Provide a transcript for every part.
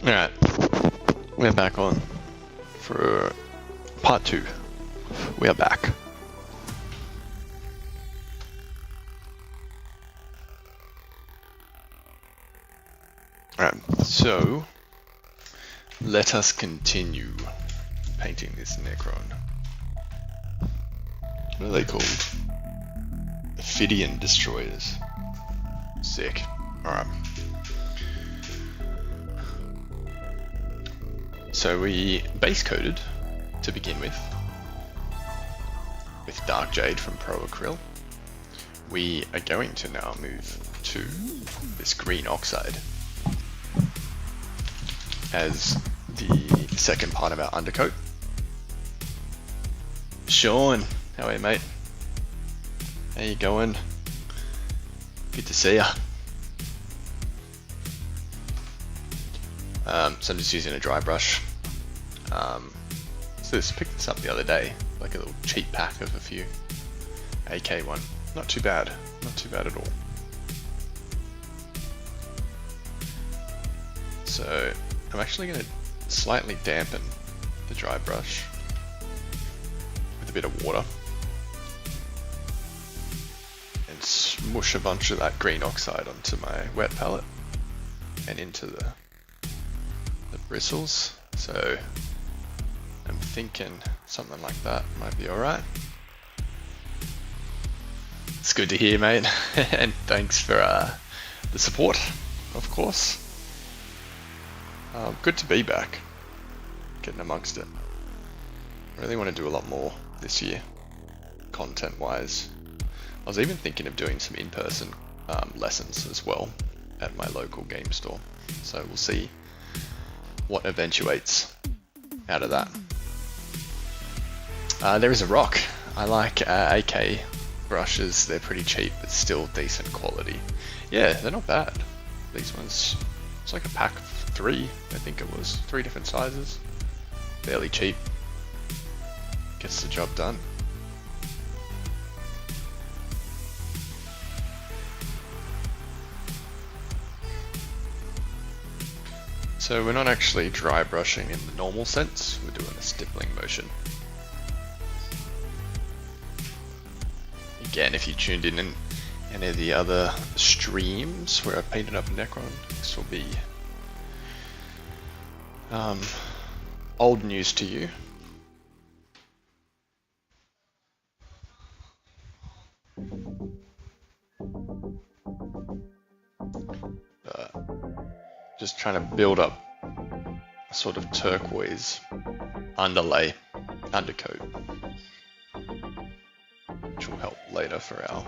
Alright, we're back on for part 2. We are back. Alright, so let us continue painting this Necron. What are they called? Ophidian Destroyers. Sick. Alright. So we base coated to begin with Dark Jade from Pro Acryl. We are going to now move to this green oxide as the second part of our undercoat. Sean, how are you, mate? How you going? Good to see ya. So I'm just using a dry brush. So just picked this up the other day, like a little cheap pack of a few. AK one. Not too bad. Not too bad at all. So I'm actually going to slightly dampen the dry brush with a bit of water and smush a bunch of that green oxide onto my wet palette and into the bristles. So I'm thinking something like that might be alright. It's good to hear, mate. And thanks for the support, of course. Good to be back, getting amongst it. I really want to do a lot more this year, content-wise. I was even thinking of doing some in-person lessons as well at my local game store. So we'll see what eventuates out of that. There is a rock. I like AK brushes. They're pretty cheap, but still decent quality. Yeah, they're not bad. These ones, it's like a pack of 3, I think it was. 3 different sizes. Fairly cheap. Gets the job done. So we're not actually dry brushing in the normal sense, we're doing a stippling motion. Again, if you tuned in any of the other streams where I painted up Necron, this will be old news to you. Just trying to build up a sort of turquoise underlay, undercoat, which will help later for our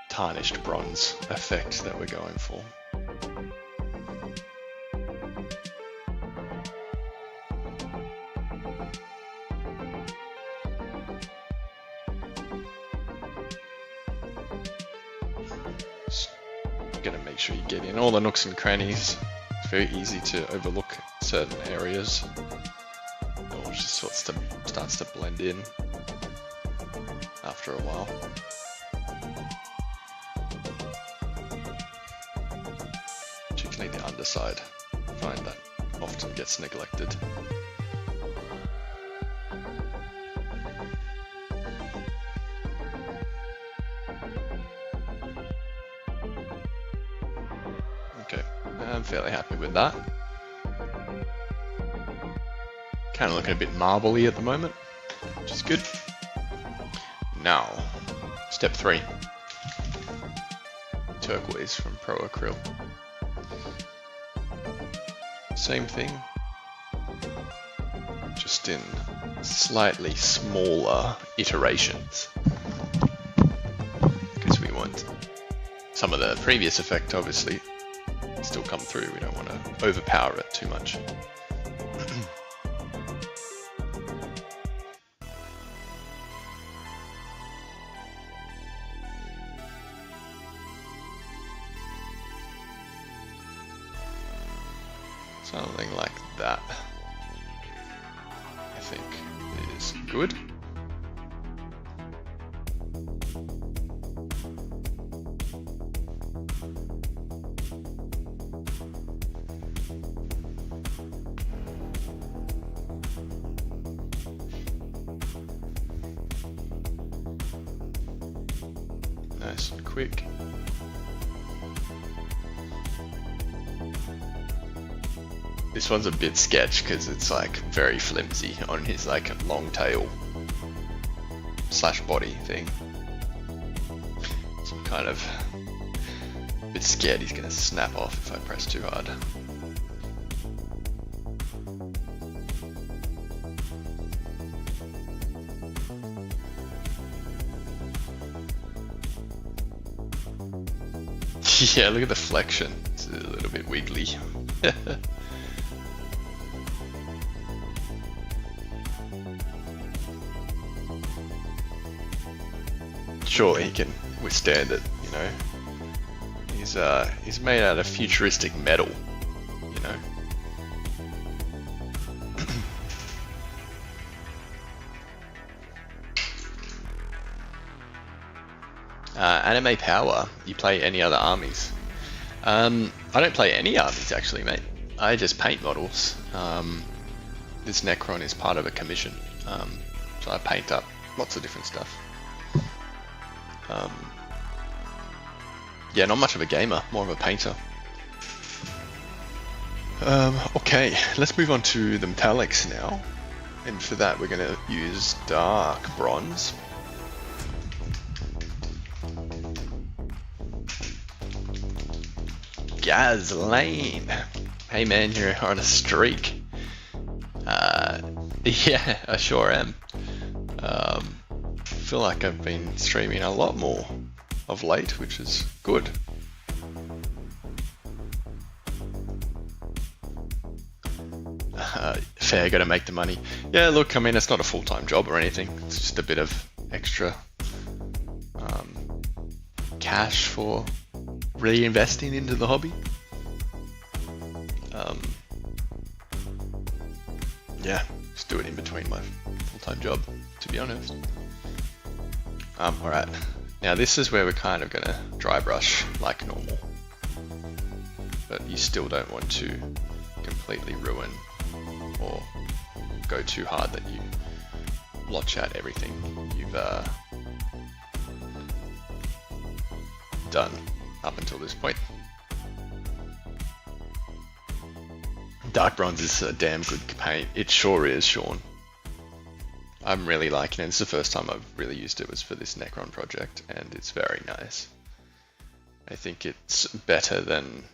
tarnished bronze effect that we're going for. Gonna make sure you get in all the nooks and crannies. It's very easy to overlook certain areas. It just starts to blend in after a while. Particularly the underside. I find that often gets neglected. I'm fairly happy with that. Kind of looking a bit marbly at the moment, which is good. Now, step 3. Turquoise from Pro Acryl. Same thing, just in slightly smaller iterations. Because we want some of the previous effect, obviously, still come through. We don't want to overpower it too much. Something like that, I think, is good. nice and quick. This one's a bit sketch because it's like very flimsy on his like long tail slash body thing. So I'm kind of a bit scared he's gonna snap off if I press too hard. Yeah, look at the flexion. It's a little bit wiggly. Sure, he can withstand it, you know. He's made out of futuristic metal, you know. Anime power. You play any other armies? I don't play any armies actually, mate. I just paint models. This Necron is part of a commission, so I paint up lots of different stuff. Yeah, not much of a gamer, more of a painter. Okay, let's move on to the metallics now. And for that we're going to use dark bronze. Glazing. Hey man, you're on a streak. Yeah, I sure am. I feel like I've been streaming a lot more of late, which is good. Fair, gotta make the money. Yeah, look, I mean, it's not a full-time job or anything. It's just a bit of extra cash for reinvesting into the hobby. Yeah, just do it in between my full-time job, to be honest. Alright, now this is where we're kind of gonna dry brush like normal, but you still don't want to completely ruin or go too hard that you blotch out everything you've done up until this point. Dark bronze is a damn good paint. It sure is, Sean. I'm really liking it. It's the first time I've really used it was for this Necron project, and it's very nice. I think it's better than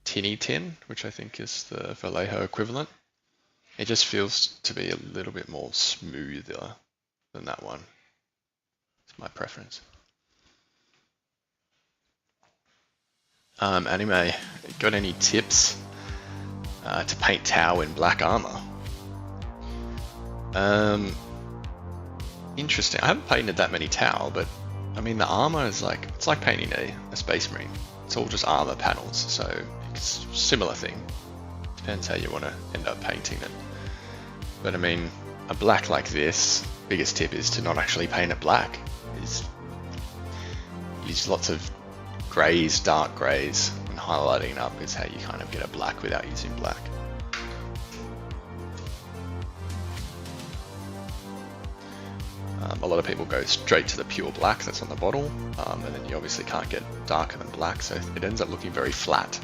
Tinny Tin, which I think is the Vallejo equivalent. It just feels to be a little bit more smoother than that one. It's my preference. Anime, got any tips to paint Tau in black armor? Interesting. I haven't painted that many Tau, but I mean the armor is like, it's like painting a Space Marine. It's all just armor panels, so it's a similar thing. Depends how you want to end up painting it. But I mean, a black like this, biggest tip is to not actually paint it black. Use lots of greys, dark greys, and highlighting up is how you kind of get a black without using black. A lot of people go straight to the pure black that's on the bottle, and then you obviously can't get darker than black, so it ends up looking very flat.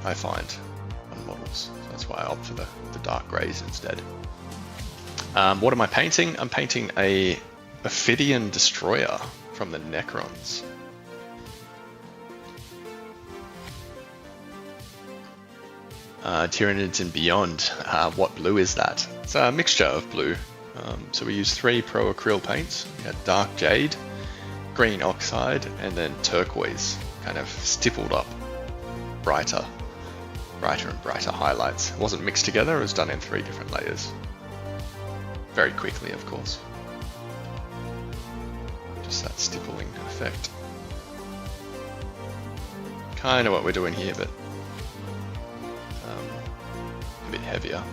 I find on models, so that's why I opt for the dark greys instead. What am I painting? I'm painting a Ophidian Destroyer from the Necrons. Tyranids and Beyond. What blue is that? It's a mixture of blue. So we use 3 Pro Acryl paints. We had Dark Jade, Green Oxide, and then Turquoise, kind of stippled up brighter and brighter highlights. It wasn't mixed together, it was done in 3 different layers. Very quickly, of course. Just that stippling effect. Kind of what we're doing here, but a bit heavier.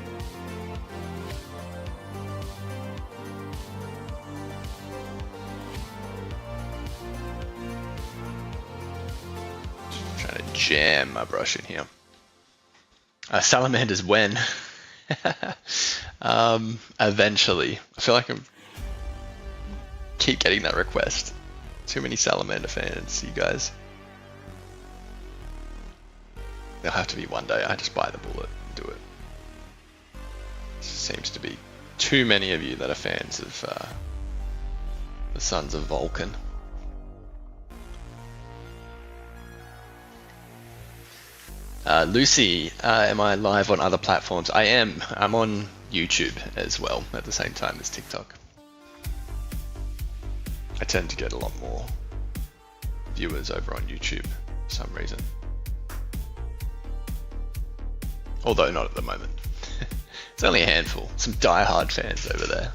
Just trying to jam my brush in here. Salamanders when? Eventually. I feel like I'm keep getting that request. Too many salamander fans, you guys. There'll have to be one day I just buy the bullet and do it. Seems to be too many of you that are fans of the Sons of Vulcan. Lucy, am I live on other platforms? I am. I'm on YouTube as well at the same time as TikTok. I tend to get a lot more viewers over on YouTube for some reason. Although not at the moment. It's only a handful. Some die-hard fans over there.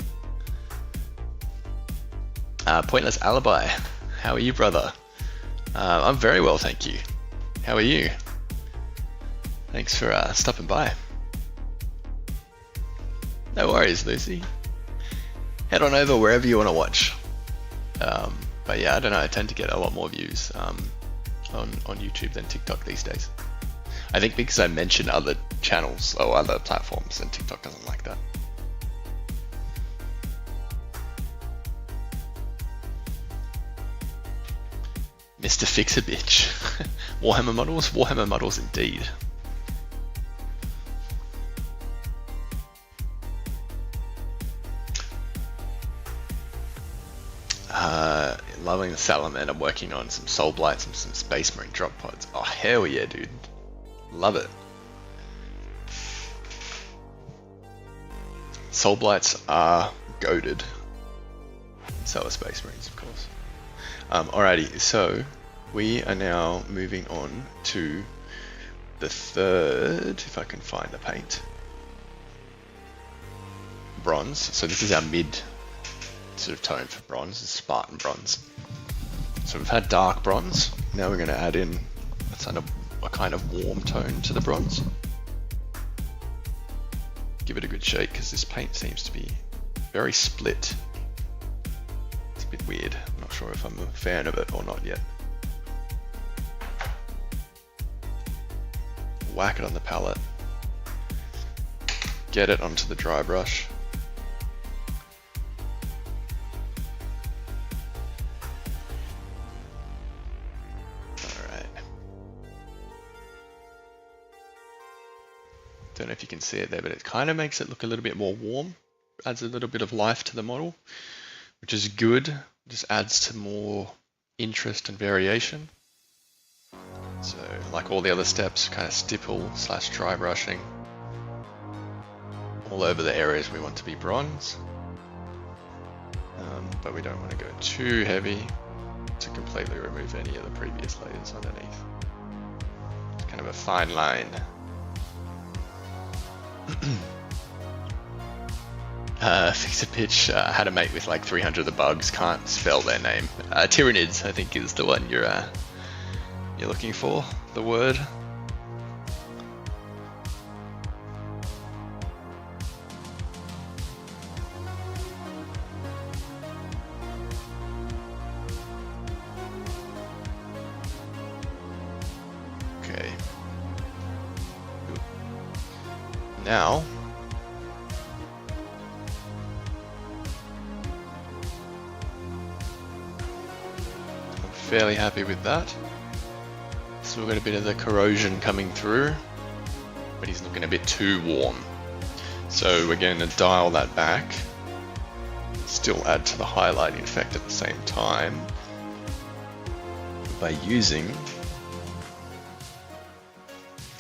Pointless Alibi. How are you, brother? I'm very well, thank you. How are you? Thanks for stopping by. No worries, Lucy. Head on over wherever you want to watch. But yeah, I don't know, I tend to get a lot more views on YouTube than TikTok these days. I think because I mention other channels or other platforms, and TikTok doesn't like that. Mr. Fix-A-Bitch. Warhammer models? Warhammer models indeed. Loving the Salamander. I'm working on some Soul Blights and some Space Marine drop pods. Oh hell yeah, dude. Love it. Soul Blights are goated. So are Space Marines, of course. Alrighty, so we are now moving on to the third, if I can find the paint. Bronze. So this is our mid sort of tone for bronze, is Spartan bronze. So we've had dark bronze, now we're going to add in a kind of warm tone to the bronze. Give it a good shake because this paint seems to be very split. It's a bit weird, I'm not sure if I'm a fan of it or not yet. Whack it on the palette, get it onto the dry brush. Don't know if you can see it there, but it kind of makes it look a little bit more warm, adds a little bit of life to the model, which is good, just adds to more interest and variation. So like all the other steps, kind of stipple / dry brushing all over the areas we want to be bronze, but we don't want to go too heavy to completely remove any of the previous layers underneath. It's kind of a fine line. Fix-A-Pitch, how to mate with like 300 of the bugs, can't spell their name. Tyranids, I think, is the one you're looking for, the word. Okay. Now, I'm fairly happy with that. Still got a bit of the corrosion coming through, but he's looking a bit too warm. So we're going to dial that back, still add to the highlighting effect at the same time by using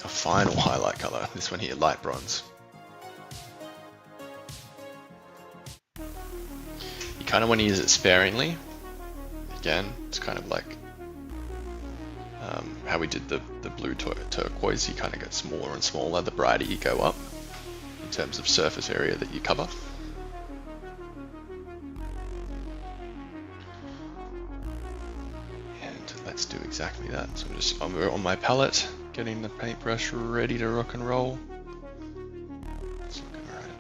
a final highlight color, this one here, light bronze. You kind of want to use it sparingly. Again, it's kind of like how we did the blue turquoise. You kind of get smaller and smaller the brighter you go up in terms of surface area that you cover. And let's do exactly that. So I'm on my palette, getting the paintbrush ready to rock and roll. It's looking alright.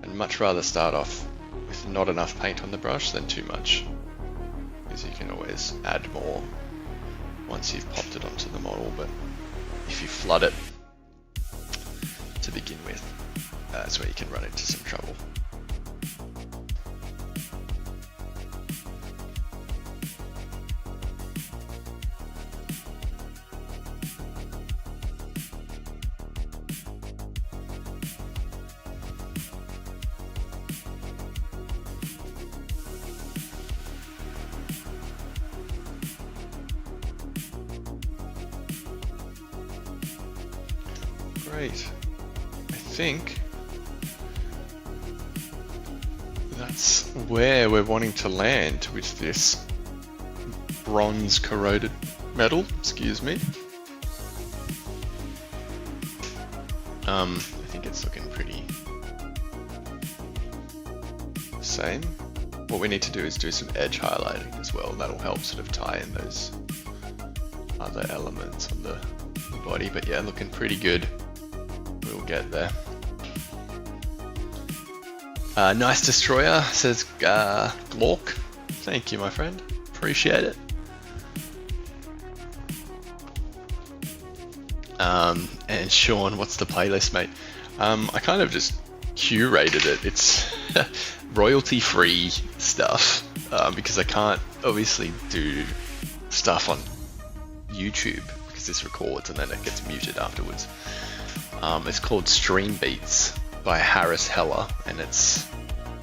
I'd much rather start off with not enough paint on the brush than too much, because you can always add more once you've popped it onto the model, but if you flood it to begin with, that's where you can run into some trouble. great. I think that's where we're wanting to land with this bronze corroded metal, excuse me. I think it's looking pretty same. What we need to do is do some edge highlighting as well. That'll help sort of tie in those other elements on the body, but yeah, looking pretty good. We'll get there. Nice destroyer, says Glork. Thank you, my friend. Appreciate it. And Sean, what's the playlist, mate? I kind of just curated it. It's royalty-free stuff because I can't obviously do stuff on YouTube because this records and then it gets muted afterwards. It's called Stream Beats by Harris Heller, and it's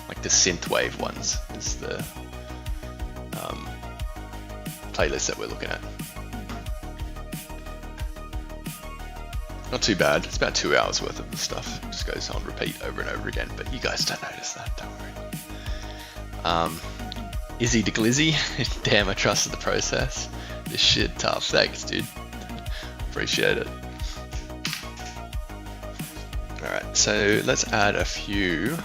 like the synthwave ones. It's the playlist that we're looking at. Not too bad. It's about 2 hours worth of the stuff. It just goes on repeat over and over again, but you guys don't notice that, don't worry. Izzy to Glizzy. Damn, I trusted the process. This shit tough. Thanks, dude. Appreciate it. Alright, so let's add a few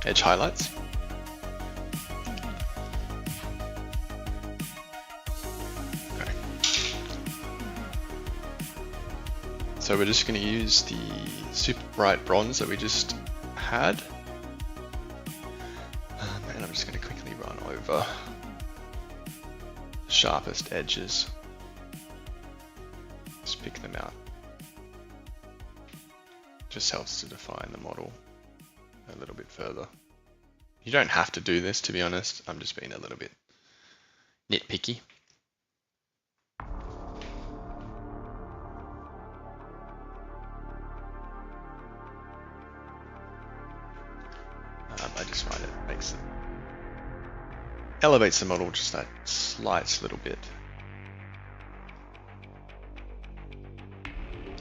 edge highlights. Okay. So we're just going to use the super bright bronze that we just had. And I'm just going to quickly run over the sharpest edges. Just pick them out. Just helps to define the model a little bit further. You don't have to do this, to be honest. I'm just being a little bit nitpicky. I just find it makes it elevates the model just that slight little bit.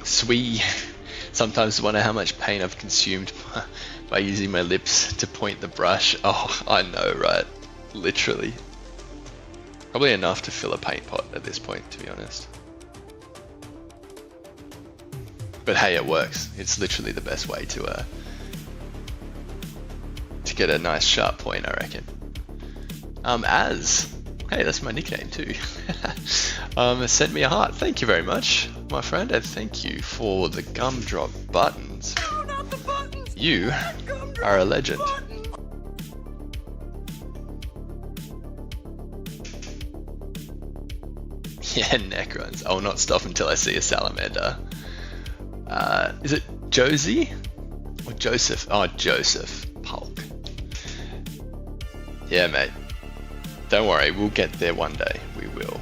Sweet. Sometimes wonder how much paint I've consumed by using my lips to point the brush. Oh, I know, right? Literally. Probably enough to fill a paint pot at this point, to be honest. But hey, it works. It's literally the best way to get a nice sharp point, I reckon. Hey, that's my nickname too. Sent me a heart. Thank you very much, my friend, and thank you for the gumdrop buttons. No, not the buttons. You are a legend. Yeah, Necrons. I will not stop until I see a salamander. Is it Josie or Joseph? Oh, Joseph Polk. Yeah, mate. Don't worry, we'll get there one day. We will.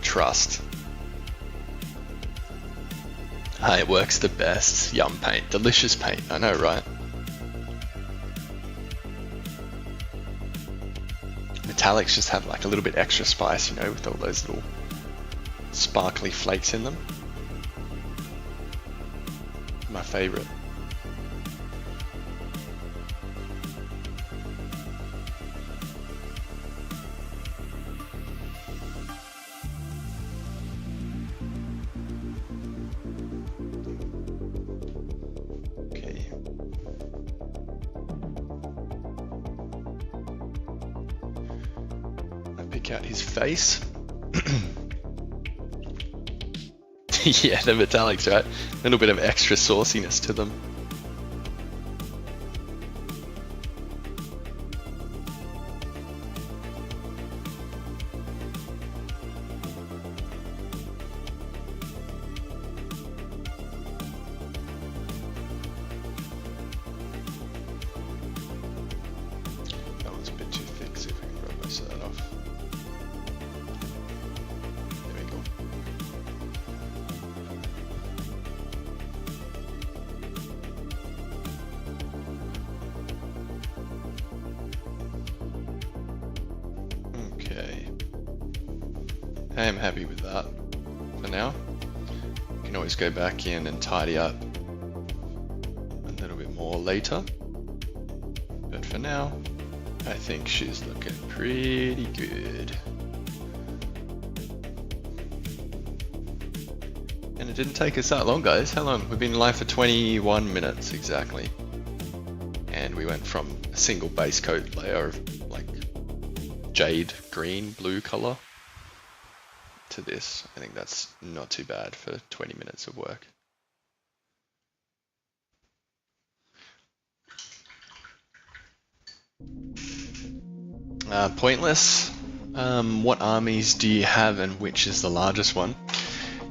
Trust. It works the best. Yum paint. Delicious paint. I know, right? Metallics just have like a little bit extra spice, you know, with all those little sparkly flakes in them. My favorite. Out his face. Yeah, the metallics, right? A little bit of extra sauciness to them. That one's a bit too thick, see if I can rub most of that off. I am happy with that for now. You can always go back in and tidy up a little bit more later. But for now, I think she's looking pretty good. And it didn't take us that long, guys. How long? We've been live for 21 minutes exactly. And we went from a single base coat layer of like jade green blue color to this. I think that's not too bad for 20 minutes of work. Pointless. What armies do you have and which is the largest one?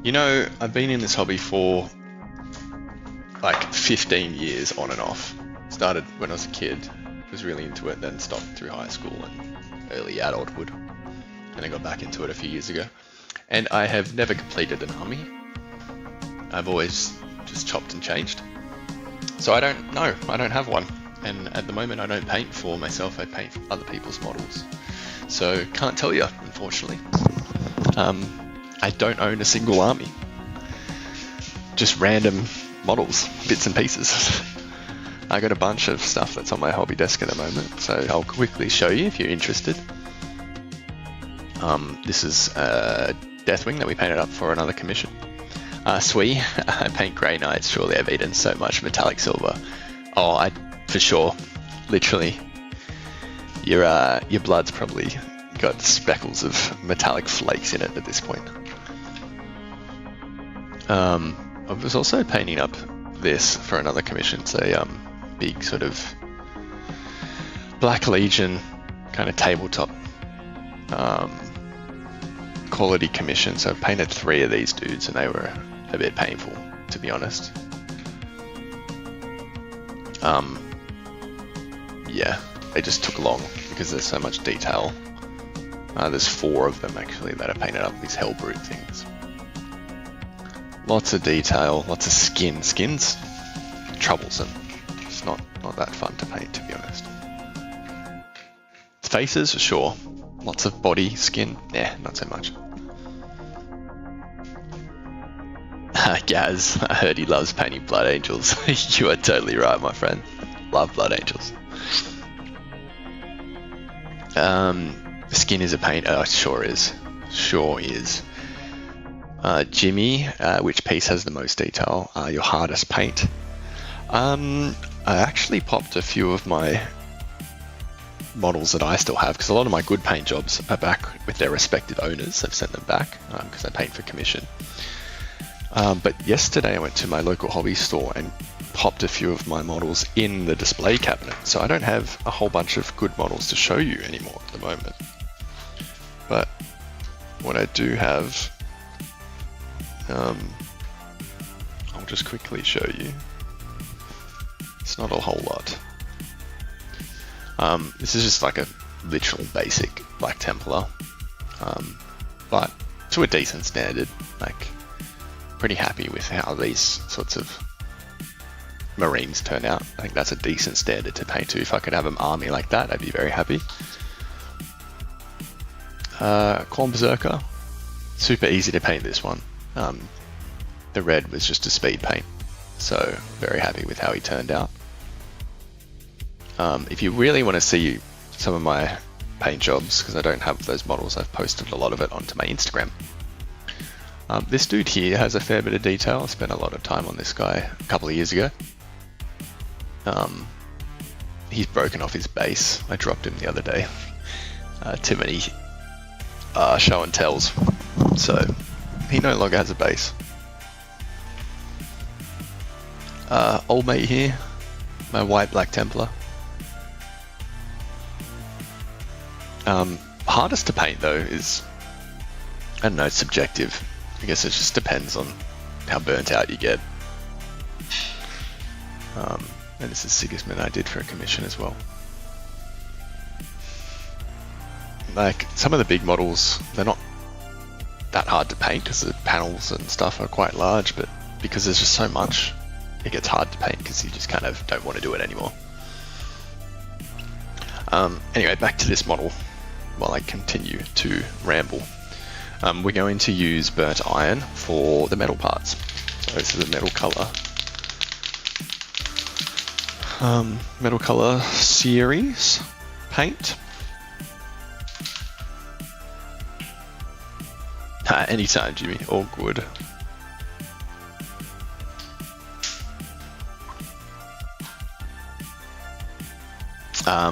You know, I've been in this hobby for like 15 years on and off. Started when I was a kid, was really into it, then stopped through high school and early adulthood. And I got back into it a few years ago. And I have never completed an army. I've always just chopped and changed. So I don't know, I don't have one. And at the moment I don't paint for myself, I paint for other people's models. So can't tell you, unfortunately. I don't own a single army. Just random models, bits and pieces. I got a bunch of stuff that's on my hobby desk at the moment, so I'll quickly show you if you're interested. This is a Deathwing that we painted up for another commission. Sui, I paint Grey Knights, surely I've eaten so much metallic silver. Oh, for sure, literally. Your blood's probably got speckles of metallic flakes in it at this point. I was also painting up this for another commission. It's a big sort of Black Legion kind of tabletop quality commission. So I painted 3 of these dudes and they were a bit painful, to be honest. Yeah, they just took long because there's so much detail. There's 4 of them actually that I painted up, these Hellbrute things. Lots of detail, lots of skin. Skin's troublesome. It's not that fun to paint, to be honest. Faces, sure. Lots of body, skin, nah, not so much. Gaz, I heard he loves painting Blood Angels. You are totally right, my friend. Love Blood Angels. Skin is a pain. Oh, it sure is. Sure is. Jimmy, which piece has the most detail? Your hardest paint. I actually popped a few of my models that I still have, because a lot of my good paint jobs are back with their respected owners. I've sent them back because I paint for commission. But yesterday I went to my local hobby store and popped a few of my models in the display cabinet. So I don't have a whole bunch of good models to show you anymore at the moment. But what I do have, I'll just quickly show you. It's not a whole lot. This is just like a literal basic Black Templar, but to a decent standard. Like, pretty happy with how these sorts of Marines turn out. I think that's a decent standard to paint to. If I could have an army like that, I'd be very happy. Khorne Berserker, super easy to paint this one. The red was just a speed paint, so very happy with how he turned out. If you really want to see some of my paint jobs, because I don't have those models, I've posted a lot of it onto my Instagram. This dude here has a fair bit of detail. I spent a lot of time on this guy a couple of years ago. He's broken off his base. I dropped him the other day. Too many show and tells, so he no longer has a base. Old mate here, my white Black Templar. Hardest to paint though is, I don't know, it's subjective. I guess it just depends on how burnt out you get. And this is Sigismund I did for a commission as well. Like, some of the big models, they're not that hard to paint because the panels and stuff are quite large, but because there's just so much, it gets hard to paint because you just kind of don't want to do it anymore. Anyway, back to this model while I continue to ramble. We're going to use burnt iron for the metal parts. So this is a metal color. Metal color series paint. Anytime, Jimmy. All good.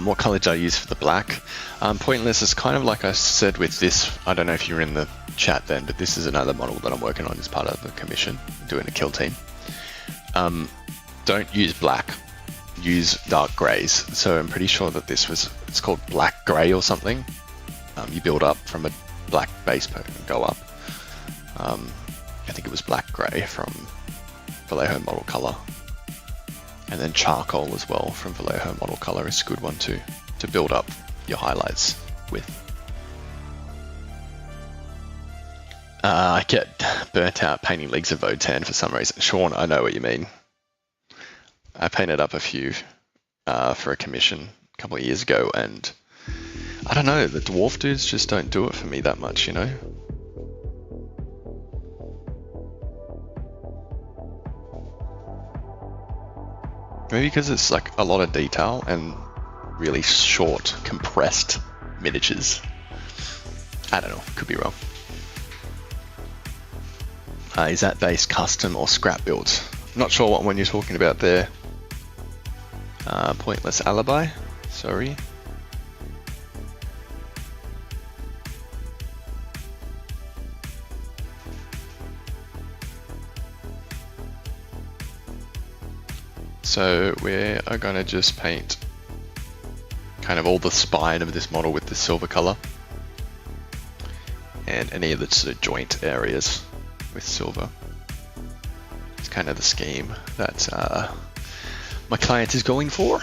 What color did I use for the black? Pointless is kind of like I said with this. I don't know if you were in the chat then, but this is another model that I'm working on as part of the commission, doing a kill team. Don't use black. Use dark grays. So I'm pretty sure that it's called black gray or something. You build up from a black base and go up. I think it was black gray from Vallejo model color. And then charcoal as well from Vallejo model color is a good one too, to build up your highlights with. I get burnt out painting leagues of Votan for some reason. Sean, I know what you mean. I painted up a few for a commission a couple of years ago, and I don't know, the dwarf dudes just don't do it for me that much, you know? Maybe because it's like a lot of detail and really short, compressed miniatures. I don't know, could be wrong. Is that base custom or scrap built? Not sure what one you're talking about there. Pointless alibi, sorry. So we are going to just paint kind of all the spine of this model with the silver color, and any of the sort of joint areas with silver. It's kind of the scheme that my client is going for.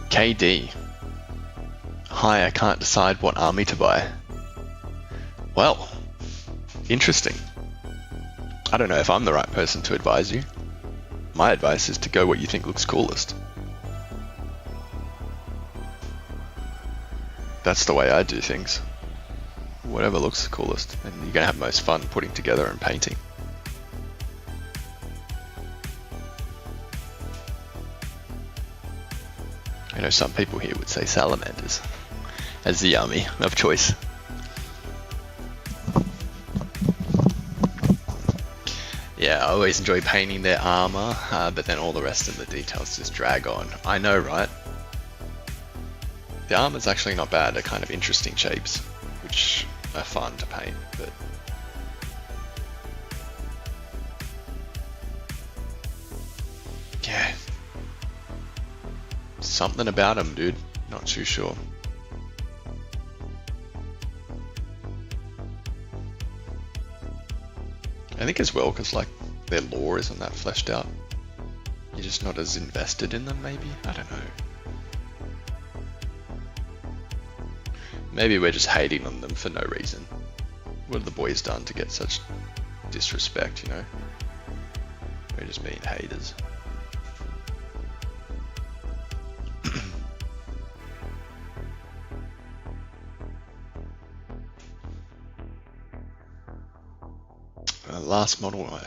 KD. Hi, I can't decide what army to buy. Well, interesting. I don't know if I'm the right person to advise you. My advice is to go what you think looks coolest. That's the way I do things. Whatever looks the coolest, and you're gonna have most fun putting together and painting. I know some people here would say salamanders as the army of choice. Yeah, I always enjoy painting their armor, but then all the rest of the details just drag on. I know, right? The armor's actually not bad. They're kind of interesting shapes, which are fun to paint, but yeah. Something about them, dude. Not too sure. I think as well, because like their lore isn't that fleshed out. You're just not as invested in them, maybe? I don't know. Maybe we're just hating on them for no reason. What have the boys done to get such disrespect, you know? We're just being haters. Last model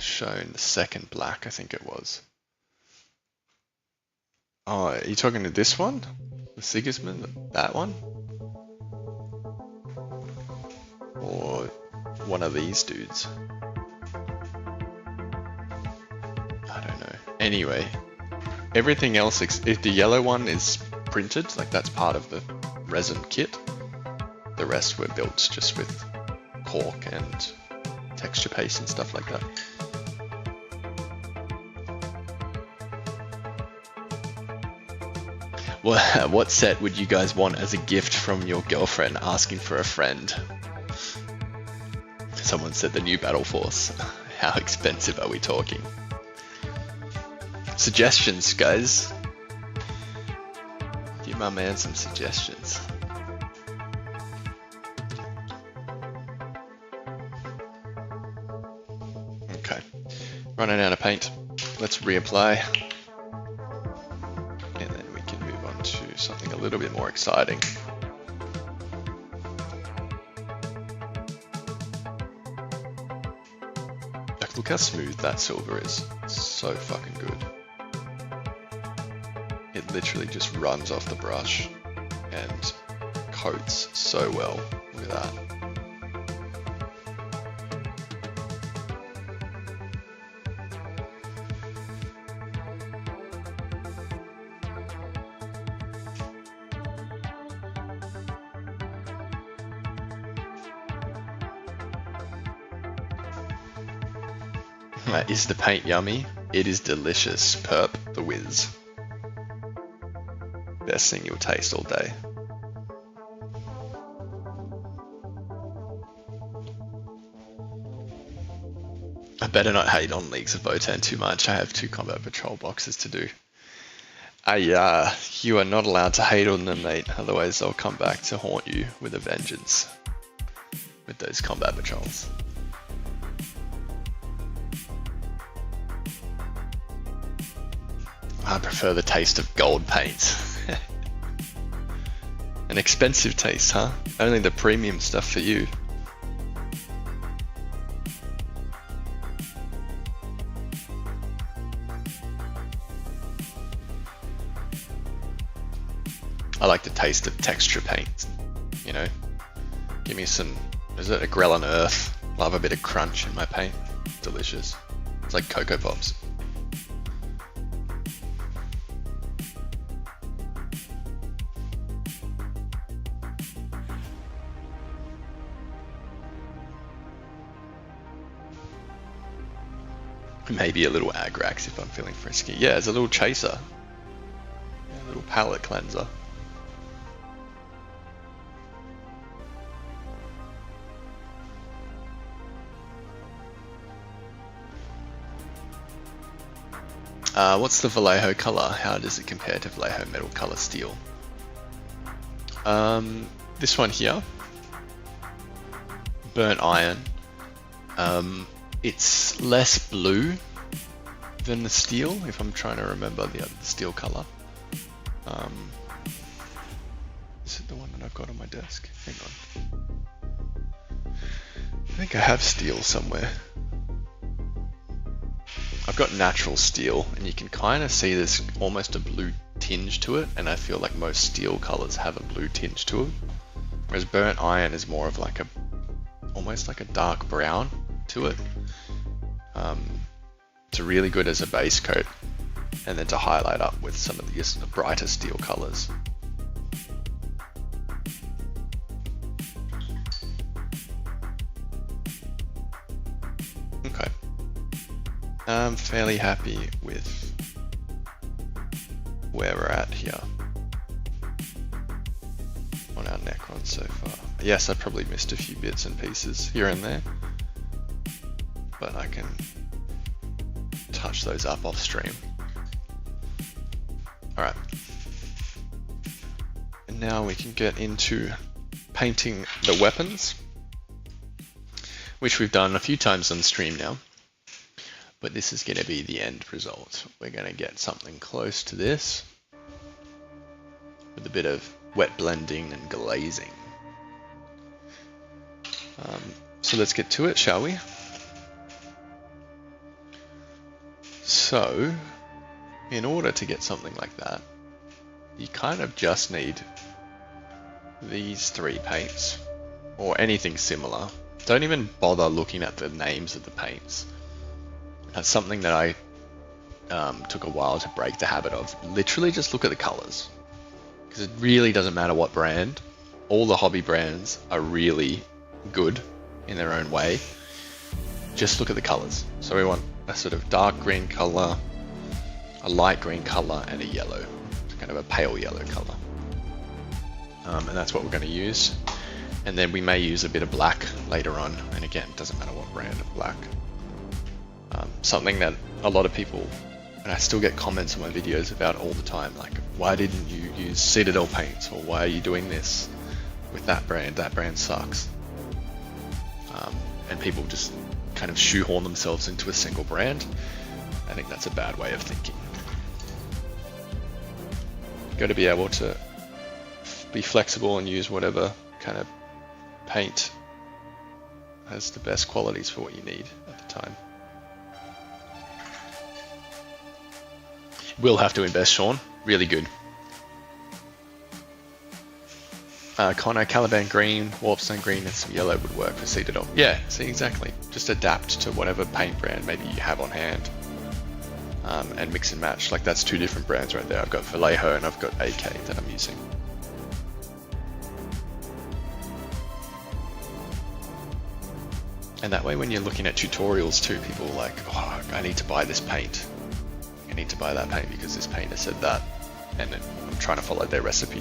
shown, the second black, I think it was. Oh, are you talking to this one? The Sigismund? That one? Or one of these dudes? I don't know. Anyway, everything else, if the yellow one is printed, like that's part of the resin kit, the rest were built just with cork and texture paste and stuff like that. What set would you guys want as a gift from your girlfriend asking for a friend? Someone said the new Battle Force. How expensive are we talking? Suggestions, guys. Give my man some suggestions. Okay, running out of paint. Let's reapply. And then we can move on to something a little bit more exciting. Like, look how smooth that silver is. So fucking good. It literally just runs off the brush and coats so well. Look at that. Is the paint yummy? It is delicious. Perp the whiz. Best thing you'll taste all day. I better not hate on Leagues of Votann too much. I have 2 combat patrol boxes to do. You are not allowed to hate on them, mate. Otherwise they'll come back to haunt you with a vengeance. With those combat patrols. I prefer the taste of gold paint. An expensive taste, huh? Only the premium stuff for you. I like the taste of texture paint, you know? Give me some, is it a Grelin Earth? Love a bit of crunch in my paint. Delicious. It's like Cocoa Pops. Maybe a little Agrax if I'm feeling frisky. Yeah, it's a little chaser. Yeah, a little palette cleanser. What's the Vallejo color? How does it compare to Vallejo Metal Color Steel? This one here, Burnt Iron. It's less blue than the steel, if I'm trying to remember the steel color. Is it the one that I've got on my desk? Hang on. I think I have steel somewhere. I've got natural steel, and you can kind of see there's almost a blue tinge to it, and I feel like most steel colors have a blue tinge to it. Whereas Burnt Iron is more of like a, almost like a dark brown to it. It's really good as a base coat, and then to highlight up with some of the brighter steel colors. Okay. I'm fairly happy with where we're at here on our Necron so far. Yes, I probably missed a few bits and pieces here and there, but I can touch those up off stream. Alright. And now we can get into painting the weapons, which we've done a few times on stream now. But this is going to be the end result. We're going to get something close to this with a bit of wet blending and glazing. So let's get to it, shall we? So, in order to get something like that, you kind of just need these 3 paints, or anything similar. Don't even bother looking at the names of the paints. That's something that I took a while to break the habit of. Literally just look at the colors, because it really doesn't matter what brand. All the hobby brands are really good in their own way. Just look at the colors. So we want a sort of dark green color, a light green color, and a yellow, kind of a pale yellow color. And that's what we're going to use. And then we may use a bit of black later on. And again, it doesn't matter what brand of black. Something that a lot of people, and I still get comments on my videos about all the time, like, why didn't you use Citadel paints, or why are you doing this with that brand sucks. And people just kind of shoehorn themselves into a single brand. I think that's a bad way of thinking. You've got to be able to be flexible and use whatever kind of paint has the best qualities for what you need at the time. Will have to invest, Sean. Really good. Connor, Caliban green, Warpstone green, and some yellow would work for Citadel. Yeah, see, exactly. Just adapt to whatever paint brand maybe you have on hand, and mix and match. Like, that's two different brands right there. I've got Vallejo and I've got AK that I'm using. And that way, when you're looking at tutorials too, people are like, oh, I need to buy this paint. I need to buy that paint because this painter said that, and then I'm trying to follow their recipe.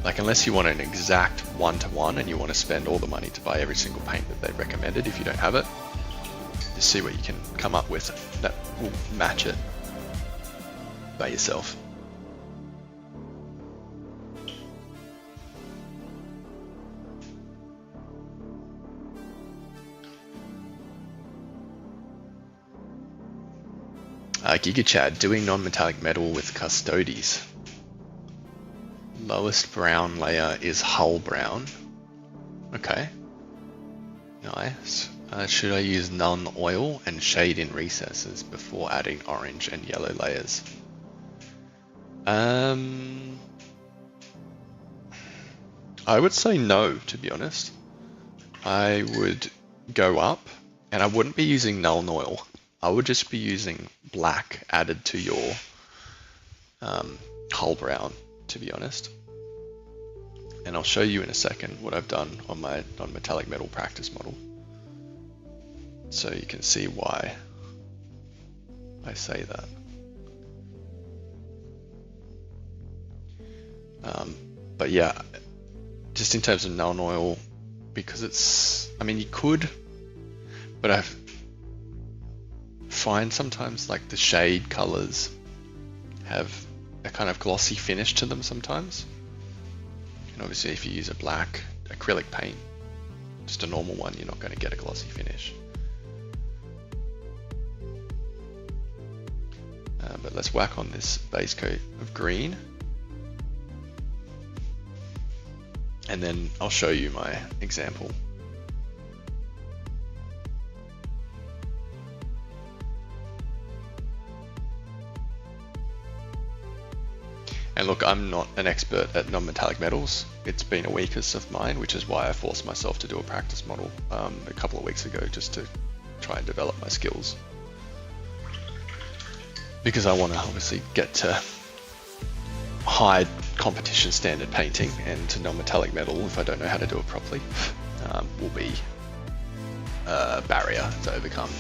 Like, unless you want an exact one-to-one and you want to spend all the money to buy every single paint that they've recommended, if you don't have it, just see what you can come up with that will match it by yourself. Giga Chad, doing non-metallic metal with Custodes. Lowest brown layer is hull brown. Okay. Nice. Should I use none oil and shade in recesses before adding orange and yellow layers? I would say no, to be honest. I would go up, and I wouldn't be using Nuln oil. I would just be using black added to your hull brown, to be honest. And I'll show you in a second what I've done on my non-metallic metal practice model, so you can see why I say that. But yeah, just in terms of Nuln oil, because it's, I mean, you could, but I find sometimes like the shade colors have a kind of glossy finish to them sometimes. And obviously if you use a black acrylic paint, just a normal one, you're not going to get a glossy finish. But let's whack on this base coat of green. And then I'll show you my example. And look, I'm not an expert at non-metallic metals. It's been a weakness of mine, which is why I forced myself to do a practice model a couple of weeks ago, just to try and develop my skills. Because I want to obviously get to high competition standard painting, and to non-metallic metal, if I don't know how to do it properly, will be a barrier to overcome.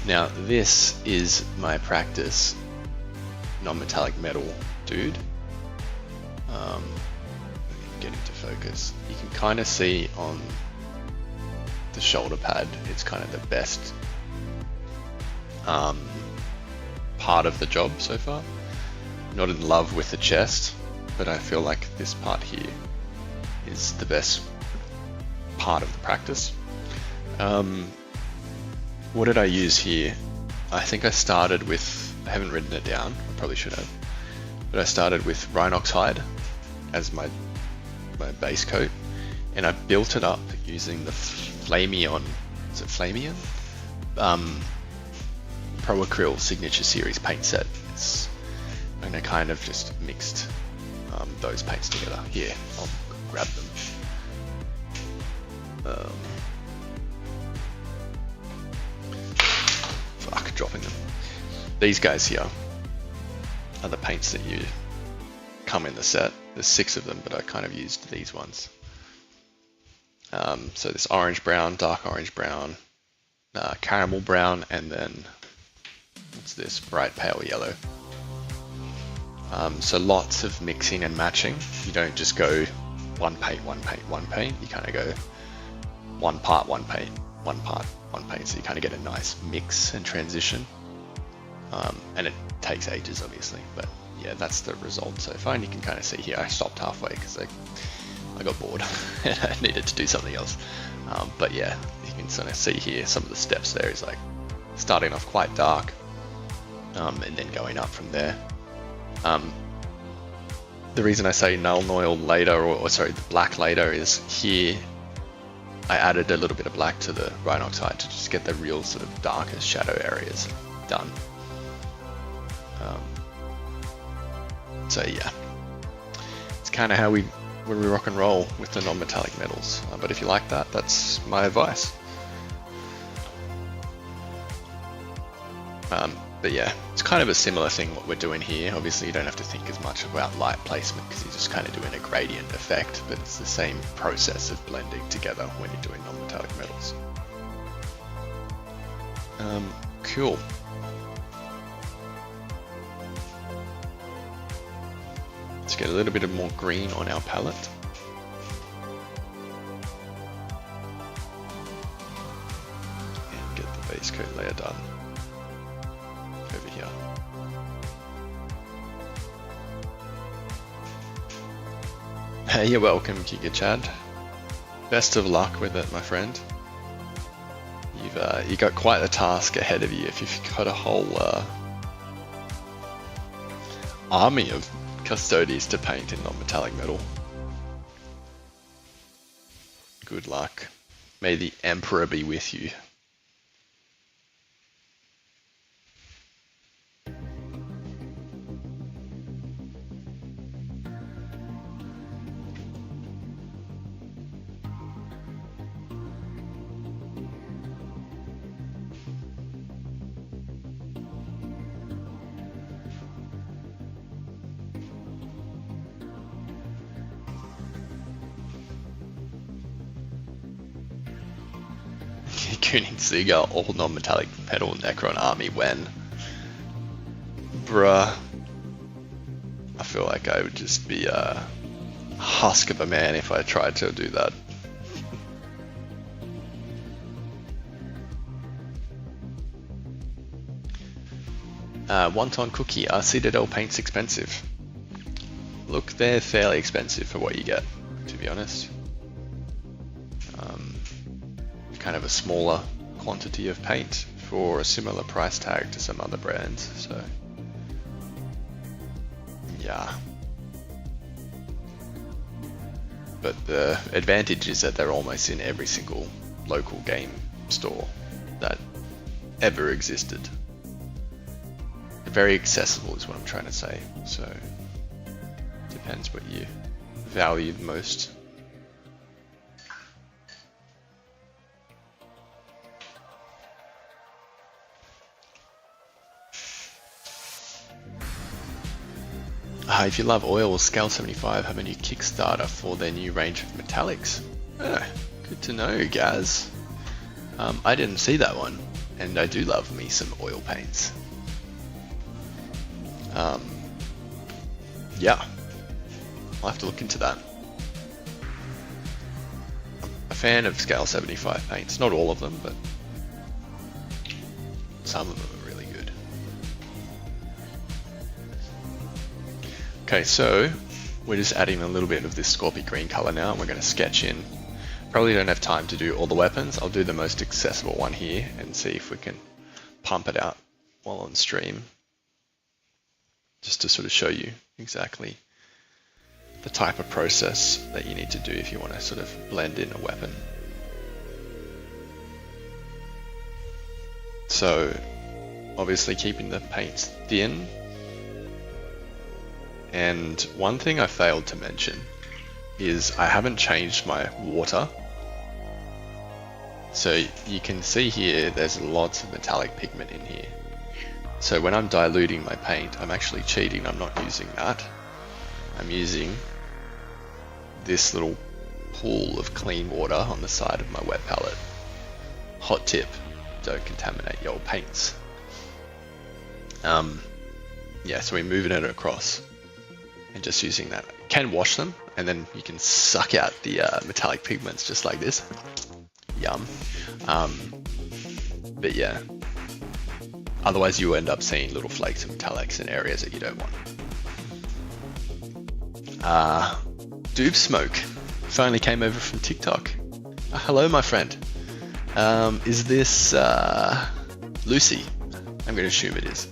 Now, this is my practice non-metallic metal dude. Get into focus. You can kind of see on the shoulder pad, it's kind of the best part of the job so far. Not in love with the chest, but I feel like this part here is the best part of the practice. What did I use here? I think I started with, I haven't written it down, I probably should have, but I started with Rhinox hide as my base coat, and I built it up using the Flamion, is it Flamion? Pro Acryl Signature Series paint set. And I kind of just mixed those paints together. Here, I'll grab them. Fuck, dropping them. These guys here are the paints that you come in the set. There's 6 of them, but I kind of used these ones. So this orange brown, dark orange brown, caramel brown, and then what's this? Bright pale yellow. So lots of mixing and matching. You don't just go one paint, one paint, one paint. You kind of go one part, one paint, one part, on paint, so you kind of get a nice mix and transition. And it takes ages, obviously, but yeah, that's the result so far. And you can kind of see here, I stopped halfway because I got bored and I needed to do something else. But yeah, you can sort of see here some of the steps there is like starting off quite dark, and then going up from there. The reason I say null oil later, or sorry, the black later, is here I added a little bit of black to the brine oxide to just get the real sort of darkest shadow areas done. So yeah, it's kind of how we rock and roll with the non-metallic metals. But if you like that, that's my advice. But yeah, it's kind of a similar thing what we're doing here. Obviously you don't have to think as much about light placement because you're just kind of doing a gradient effect, but it's the same process of blending together when you're doing non-metallic metals. Cool. Let's get a little bit of more green on our palette. And get the base coat layer done. Over here. Hey, you're welcome, Giga Chad. Best of luck with it, my friend. You got quite a task ahead of you if you've got a whole army of custodies to paint in non-metallic metal. Good luck. May the Emperor be with you. Seagull, all non-metallic metal Necron army when? Bruh. I feel like I would just be a husk of a man if I tried to do that. Wonton Cookie, are Citadel paints expensive? Look, they're fairly expensive for what you get, to be honest. Kind of a smaller quantity of paint for a similar price tag to some other brands, so yeah. But the advantage is that they're almost in every single local game store that ever existed. They're very accessible is what I'm trying to say, so depends what you value the most. If you love oil, will Scale 75 have a new Kickstarter for their new range of metallics? Good to know, Gaz. I didn't see that one, and I do love me some oil paints. Yeah, I'll have to look into that. I'm a fan of Scale 75 paints, not all of them, but some of them are really good. Okay, so we're just adding a little bit of this Scorpio green color now, and we're going to sketch in. Probably don't have time to do all the weapons. I'll do the most accessible one here and see if we can pump it out while on stream, just to sort of show you exactly the type of process that you need to do if you want to sort of blend in a weapon. So obviously keeping the paints thin. And one thing I failed to mention is I haven't changed my water. So you can see here there's lots of metallic pigment in here. So when I'm diluting my paint, I'm actually cheating. I'm not using that. I'm using this little pool of clean water on the side of my wet palette. Hot tip, don't contaminate your paints. Yeah, so we're moving it across and just using that. You can wash them and then you can suck out the metallic pigments just like this. Yum. But yeah, otherwise you end up seeing little flakes of metallics in areas that you don't want. Doob Smoke finally came over from TikTok. Hello, my friend. Is this Lucy? I'm going to assume it is.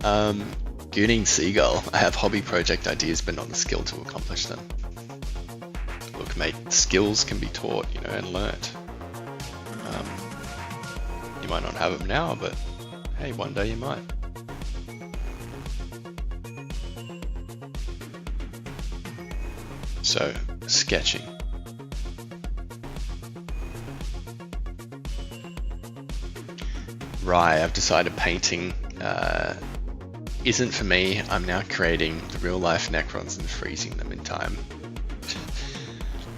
Gooning Seagull. I have hobby project ideas, but not the skill to accomplish them. Look, mate, skills can be taught, you know, and learnt. You might not have them now, but hey, one day you might. So, sketching. Right, I've decided painting isn't for me. I'm now creating the real life Necrons and freezing them in time.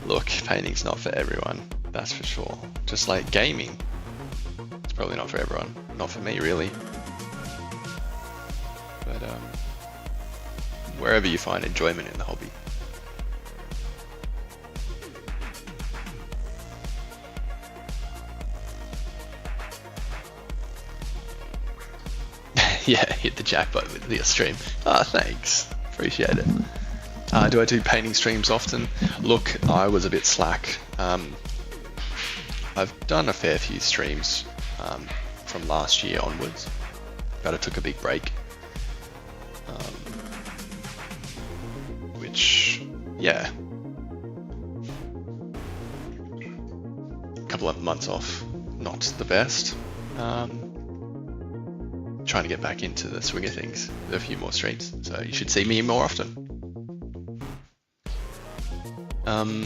Look, painting's not for everyone, that's for sure. Just like gaming. It's probably not for everyone. Not for me, really. But wherever you find enjoyment in the hobby. Yeah, hit the jackpot with the stream. Ah, thanks. Appreciate it. Do I do painting streams often? Look, I was a bit slack. I've done a fair few streams from last year onwards, but I took a big break. Which, yeah. A couple of months off, not the best. Trying to get back into the swing of things with a few more streams, so you should see me more often. I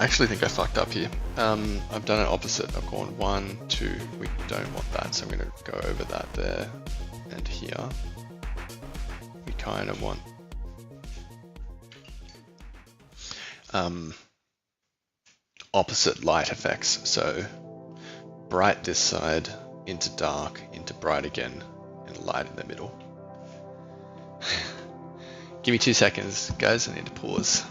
actually think I fucked up here. I've done it opposite. I've gone 1, 2, we don't want that, so I'm going to go over that there and here. We kind of want opposite light effects, so bright this side, into dark, into bright again, and light in the middle. Give me 2 seconds, guys, I need to pause.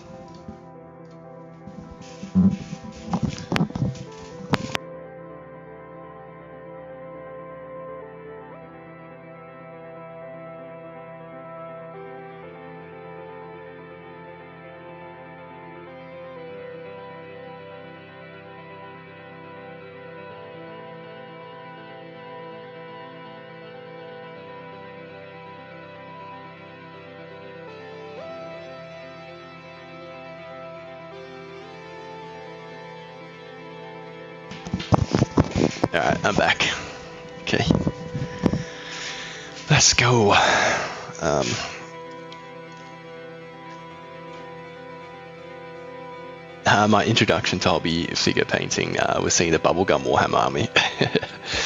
Alright, I'm back. Okay. Let's go. My introduction to hobby figure painting was seeing the Bubblegum Warhammer army.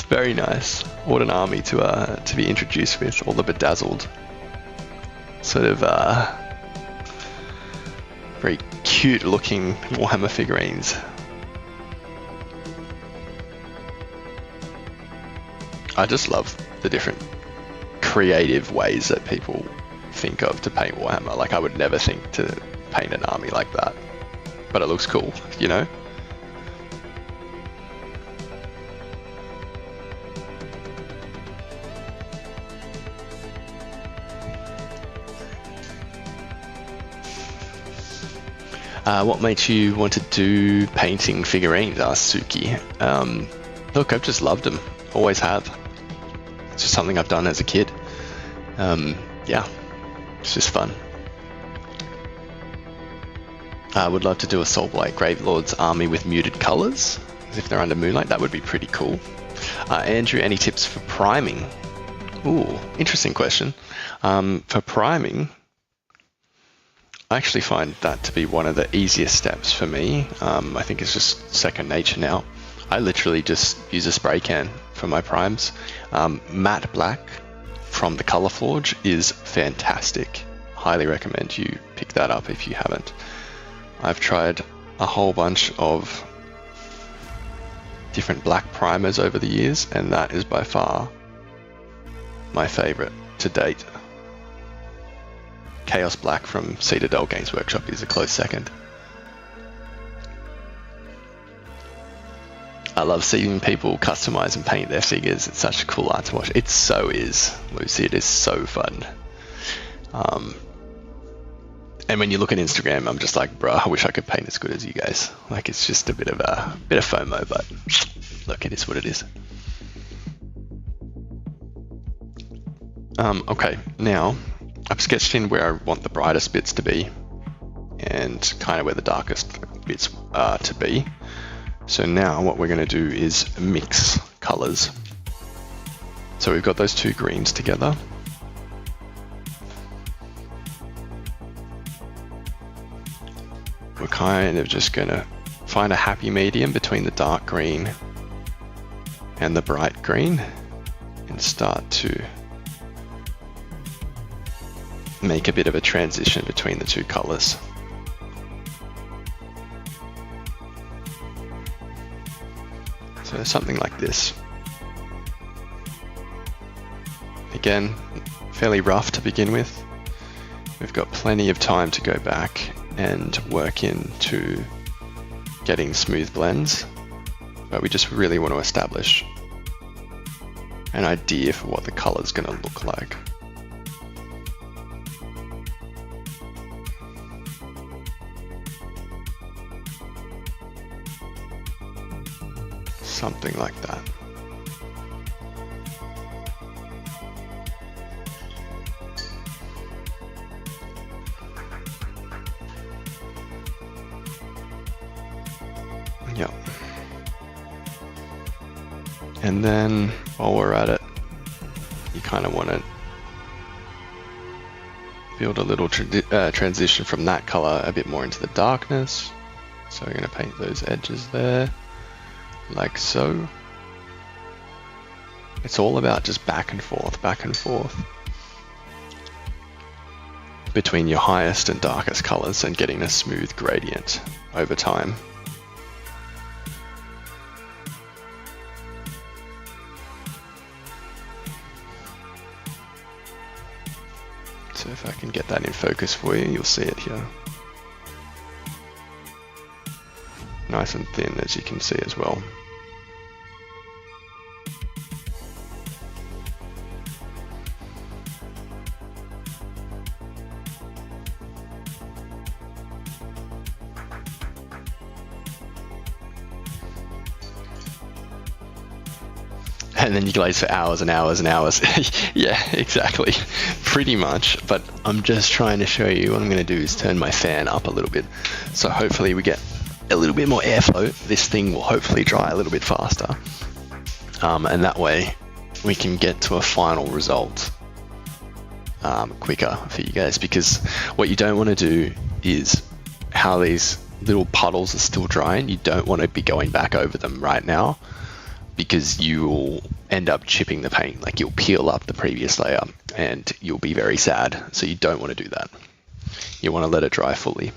Very nice. What an army to be introduced with, all the bedazzled sort of very cute looking Warhammer figurines. I just love the different creative ways that people think of to paint Warhammer. Like, I would never think to paint an army like that, but it looks cool, you know? What made you want to do painting figurines? Asked Suki. Look, I've just loved them, always have. It's just something I've done as a kid. Yeah, it's just fun. I would love to do a Soulblight Gravelord's army with muted colours, as if they're under moonlight. That would be pretty cool. Andrew, any tips for priming? Ooh, interesting question. For priming, I actually find that to be one of the easiest steps for me. I think it's just second nature now. I literally just use a spray can for my primes. Matte black from the Color Forge is fantastic. Highly recommend you pick that up if you haven't. I've tried a whole bunch of different black primers over the years, and that is by far my favorite to date. Chaos Black from Citadel Games Workshop is a close second. I love seeing people customize and paint their figures. It's such a cool art to watch. It so is, Lucy. It is so fun. And when you look at Instagram, I'm just like, bro, I wish I could paint as good as you guys. Like, it's just a bit of FOMO, but look, it is what it is. Okay, now I've sketched in where I want the brightest bits to be and kind of where the darkest bits are to be. So now what we're going to do is mix colors. So we've got those two greens together. We're kind of just going to find a happy medium between the dark green and the bright green and start to make a bit of a transition between the two colors. So something like this. Again, fairly rough to begin with. We've got plenty of time to go back and work into getting smooth blends, but we just really want to establish an idea for what the color is going to look like. Something like that. Yep. And then while we're at it, you kind of want to build a little transition from that color a bit more into the darkness. So we're going to paint those edges there, like so. It's all about just back and forth between your highest and darkest colors and getting a smooth gradient over time. So if I can get that in focus for you, you'll see it here. Nice and thin, as you can see as well. And then you glaze for hours and hours and hours. Yeah, exactly. Pretty much. But I'm just trying to show you what I'm going to do is turn my fan up a little bit. So hopefully we get a little bit more airflow. This thing will hopefully dry a little bit faster. And that way we can get to a final result quicker for you guys. Because what you don't want to do is how these little puddles are still drying. You don't want to be going back over them right now, because you will end up chipping the paint. Like, you'll peel up the previous layer and you'll be very sad. So you don't want to do that. You want to let it dry fully.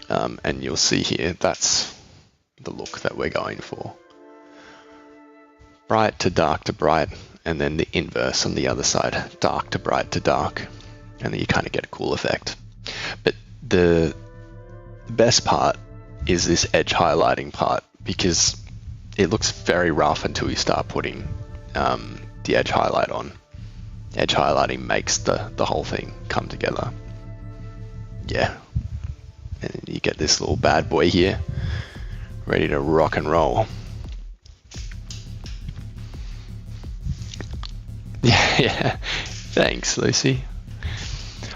And you'll see here, that's the look that we're going for. Bright to bright, and then the inverse on the other side, dark to bright to dark. And then you kind of get a cool effect. But the best part is this edge highlighting part, because it looks very rough until you start putting the edge highlight on. Edge highlighting makes the whole thing come together. Yeah. And you get this little bad boy here, ready to rock and roll. Yeah. Thanks, Lucy.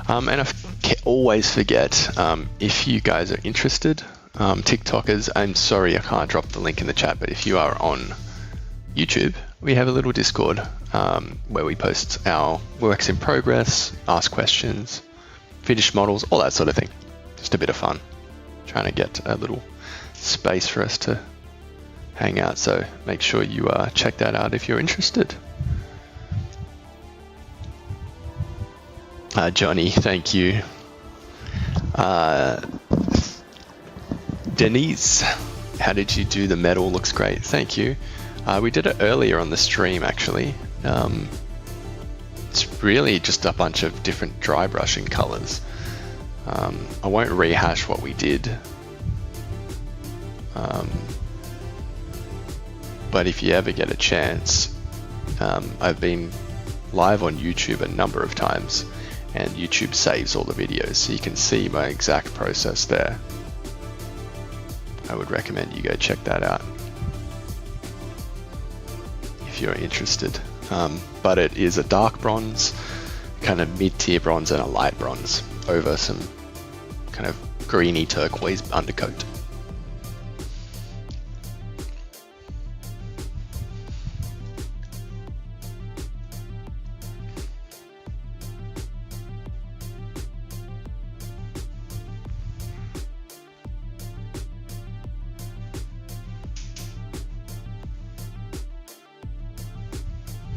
And I always forget, if you guys are interested, TikTokers, I'm sorry I can't drop the link in the chat, but if you are on YouTube, we have a little Discord where we post our works in progress, ask questions, finished models, all that sort of thing. Just a bit of fun, trying to get a little space for us to hang out. So make sure you check that out if you're interested. Johnny, thank you. Denise, how did you do the metal? Looks great. Thank you. We did it earlier on the stream, actually. It's really just a bunch of different dry brushing colors. I won't rehash what we did. But if you ever get a chance, I've been live on YouTube a number of times, and YouTube saves all the videos, so you can see my exact process there. I would recommend you go check that out if you're interested. But it is a dark bronze, kind of mid-tier bronze, and a light bronze over some kind of greeny turquoise undercoat.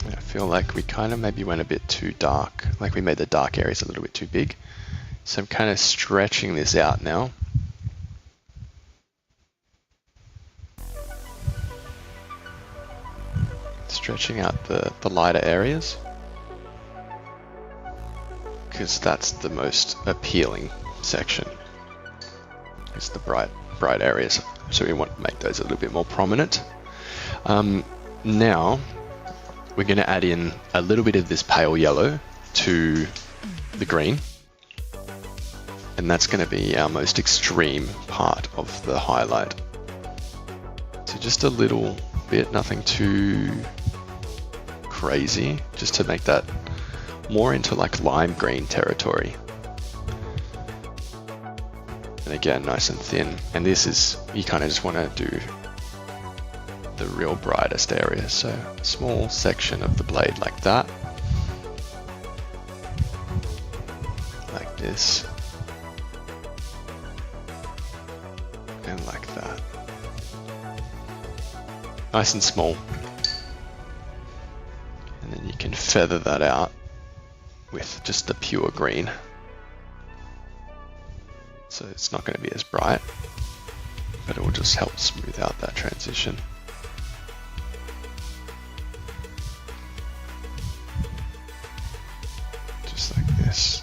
I feel like we kind of maybe went a bit too dark, like we made the dark areas a little bit too big. So I'm kind of stretching this out now. Stretching out the lighter areas, because that's the most appealing section. It's the bright areas, so we want to make those a little bit more prominent. Now we're going to add in a little bit of this pale yellow to the green, and that's going to be our most extreme part of the highlight. So just a little bit, nothing too crazy, just to make that more into like lime green territory. And again, nice and thin. And this is, you kind of just want to do the real brightest area. So a small section of the blade like that. Like this. And like that. Nice and small. And then you can feather that out with just the pure green. So it's not going to be as bright, but it will just help smooth out that transition. Just like this.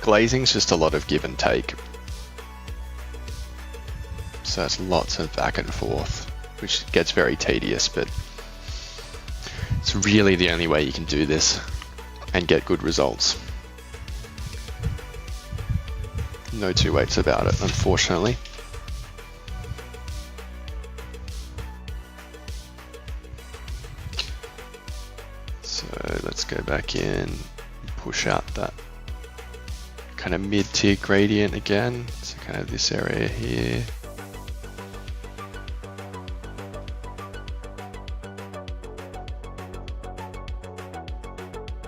Glazing is just a lot of give and take. So it's lots of back and forth, which gets very tedious, but it's really the only way you can do this and get good results. No two ways about it, unfortunately. So let's go back in, push out that kind of mid-tier gradient again, so kind of this area here.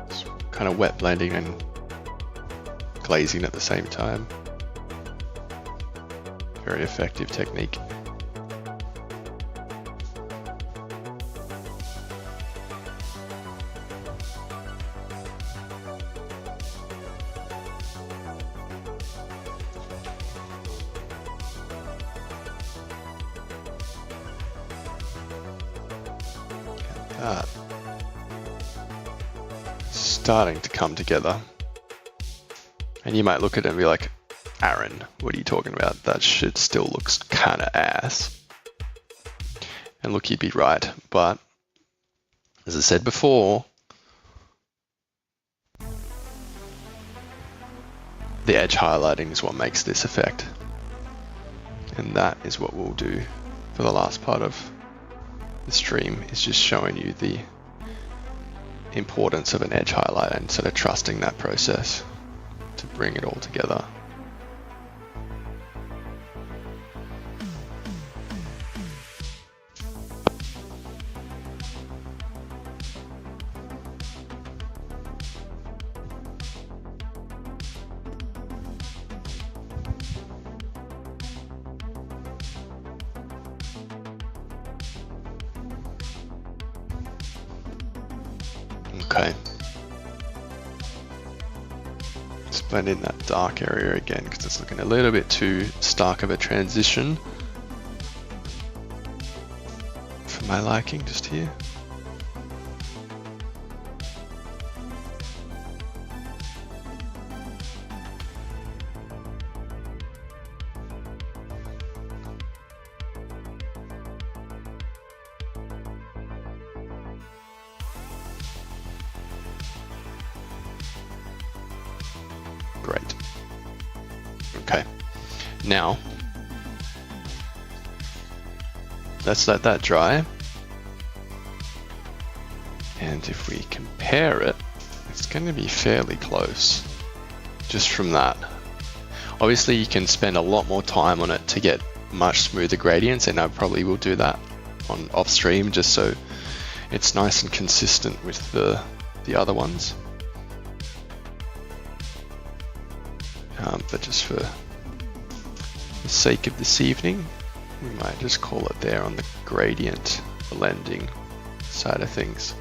Just kind of wet blending and glazing at the same time. Very effective technique. That starting to come together, and you might look at it and be like, Aaron, what are you talking about? That shit still looks kind of ass. And look, you'd be right, but as I said before, the edge highlighting is what makes this effect, and that is what we'll do for the last part of the stream, is just showing you the importance of an edge highlight and sort of trusting that process to bring it all together. Okay. Let's blend in that dark area again because it's looking a little bit too stark of a transition for my liking just here. Great. Okay. Now, let's let that dry. And if we compare it, it's going to be fairly close just from that. Obviously, you can spend a lot more time on it to get much smoother gradients, and I probably will do that on off stream just so it's nice and consistent with the other ones. But just for the sake of this evening, we might just call it there on the gradient blending side of things.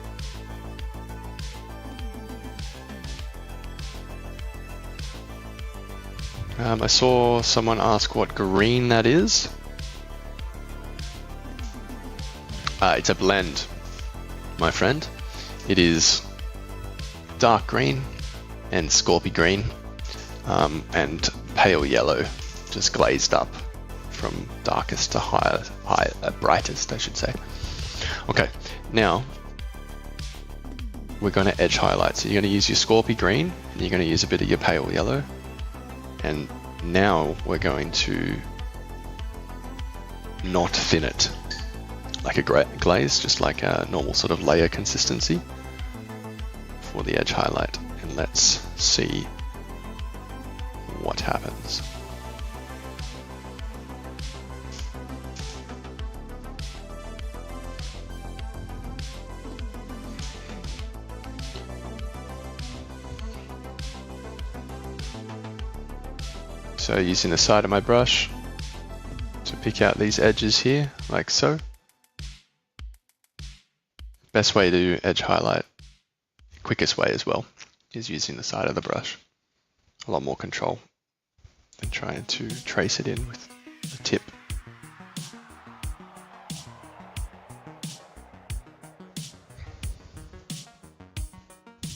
I saw someone ask what green that is. It's a blend, my friend. It is dark green and scorpy green. And pale yellow, just glazed up from darkest to brightest, I should say. Okay, now we're going to edge highlight. So you're going to use your scorpy green, and you're going to use a bit of your pale yellow, and now we're going to not thin it like a glaze, just like a normal sort of layer consistency for the edge highlight. And let's see what happens. So using the side of my brush to pick out these edges here, like so. Best way to edge highlight, quickest way as well, is using the side of the brush. A lot more control than trying to trace it in with the tip.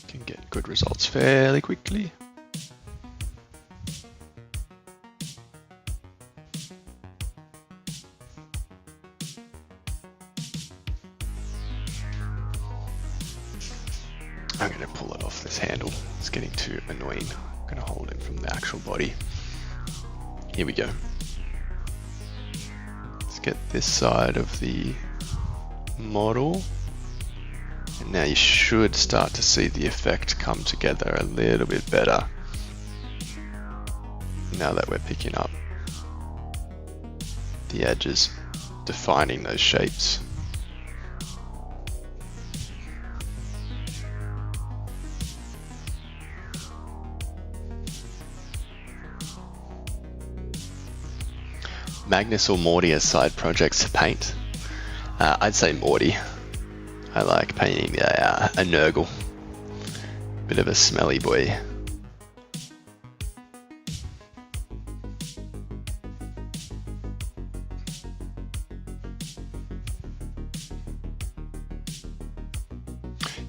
Can get good results fairly quickly. I'm going to pull it off this handle. It's getting too annoying. I'm going to hold it from the actual body. Here we go. Let's get this side of the model. And now you should start to see the effect come together a little bit better. Now that we're picking up the edges, defining those shapes. Magnus or Morty as side projects to paint? I'd say Morty. I like painting a Nurgle. Bit of a smelly boy.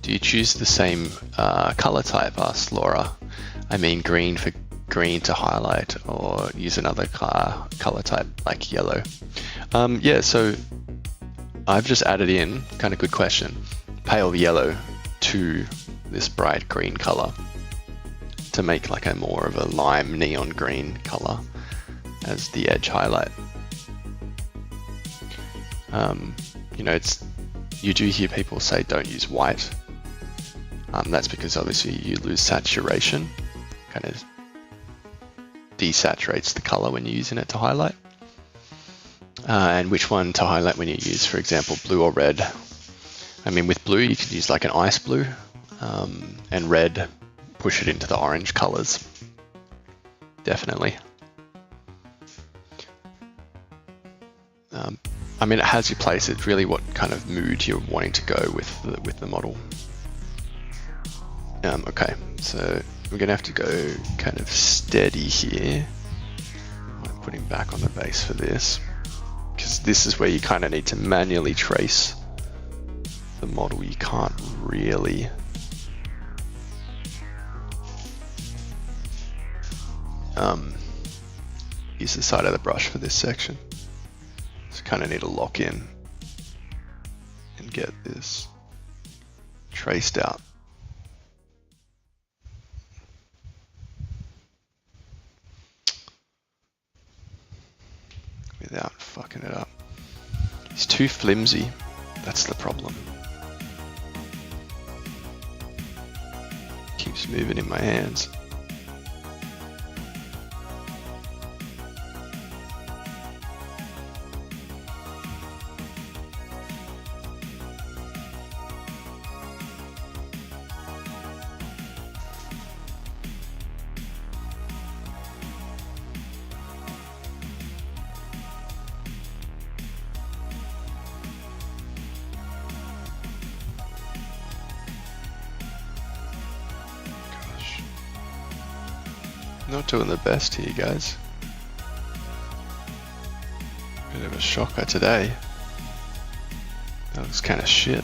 Do you choose the same color type? Asked Laura. I mean green for green to highlight, or use another color type like yellow. Yeah, so I've just added in, kind of good question, pale yellow to this bright green color to make like a more of a lime neon green color as the edge highlight. You know, you do hear people say don't use white. That's because obviously you lose saturation, kind of desaturates the color when you're using it to highlight. And which one to highlight when you use, for example, blue or red. I mean, with blue you could use like an ice blue, and red, push it into the orange colors. Definitely. I mean, it has your place. It's really what kind of mood you're wanting to go with the model. Okay, so we're gonna have to go kind of steady here. I'm putting back on the base for this, because this is where you kind of need to manually trace the model. You can't really use the side of the brush for this section. So kind of need to lock in and get this traced out. Without fucking it up. It's too flimsy. That's the problem. Keeps moving in my hands. Not doing the best here, guys. Bit of a shocker today. That looks kind of shit.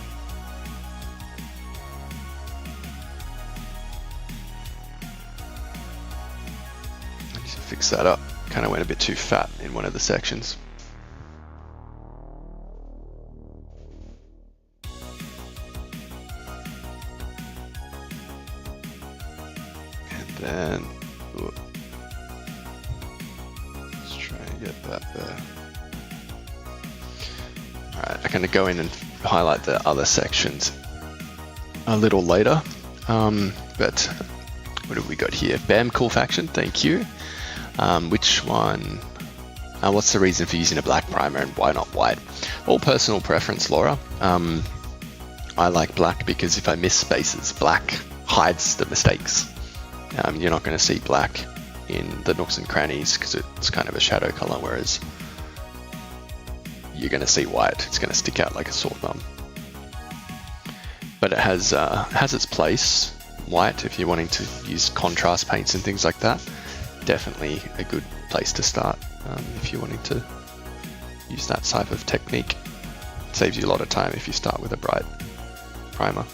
I need to fix that up. Kind of went a bit too fat in one of the sections. And then let's try and get that there. Alright, I'm going to go in and highlight the other sections a little later. But what have we got here? Bam, cool faction, thank you. Which one? What's the reason for using a black primer and why not white? All personal preference, Laura. I like black because if I miss spaces, black hides the mistakes. You're not going to see black in the nooks and crannies because it's kind of a shadow color, whereas you're going to see white. It's going to stick out like a sore thumb. But it has its place, white, if you're wanting to use contrast paints and things like that. Definitely a good place to start if you're wanting to use that type of technique. It saves you a lot of time if you start with a bright primer.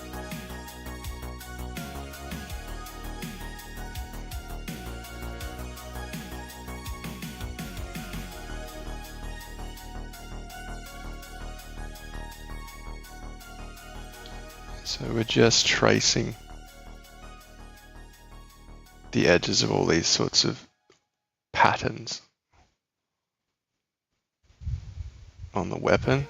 So we're just tracing the edges of all these sorts of patterns on the weapon.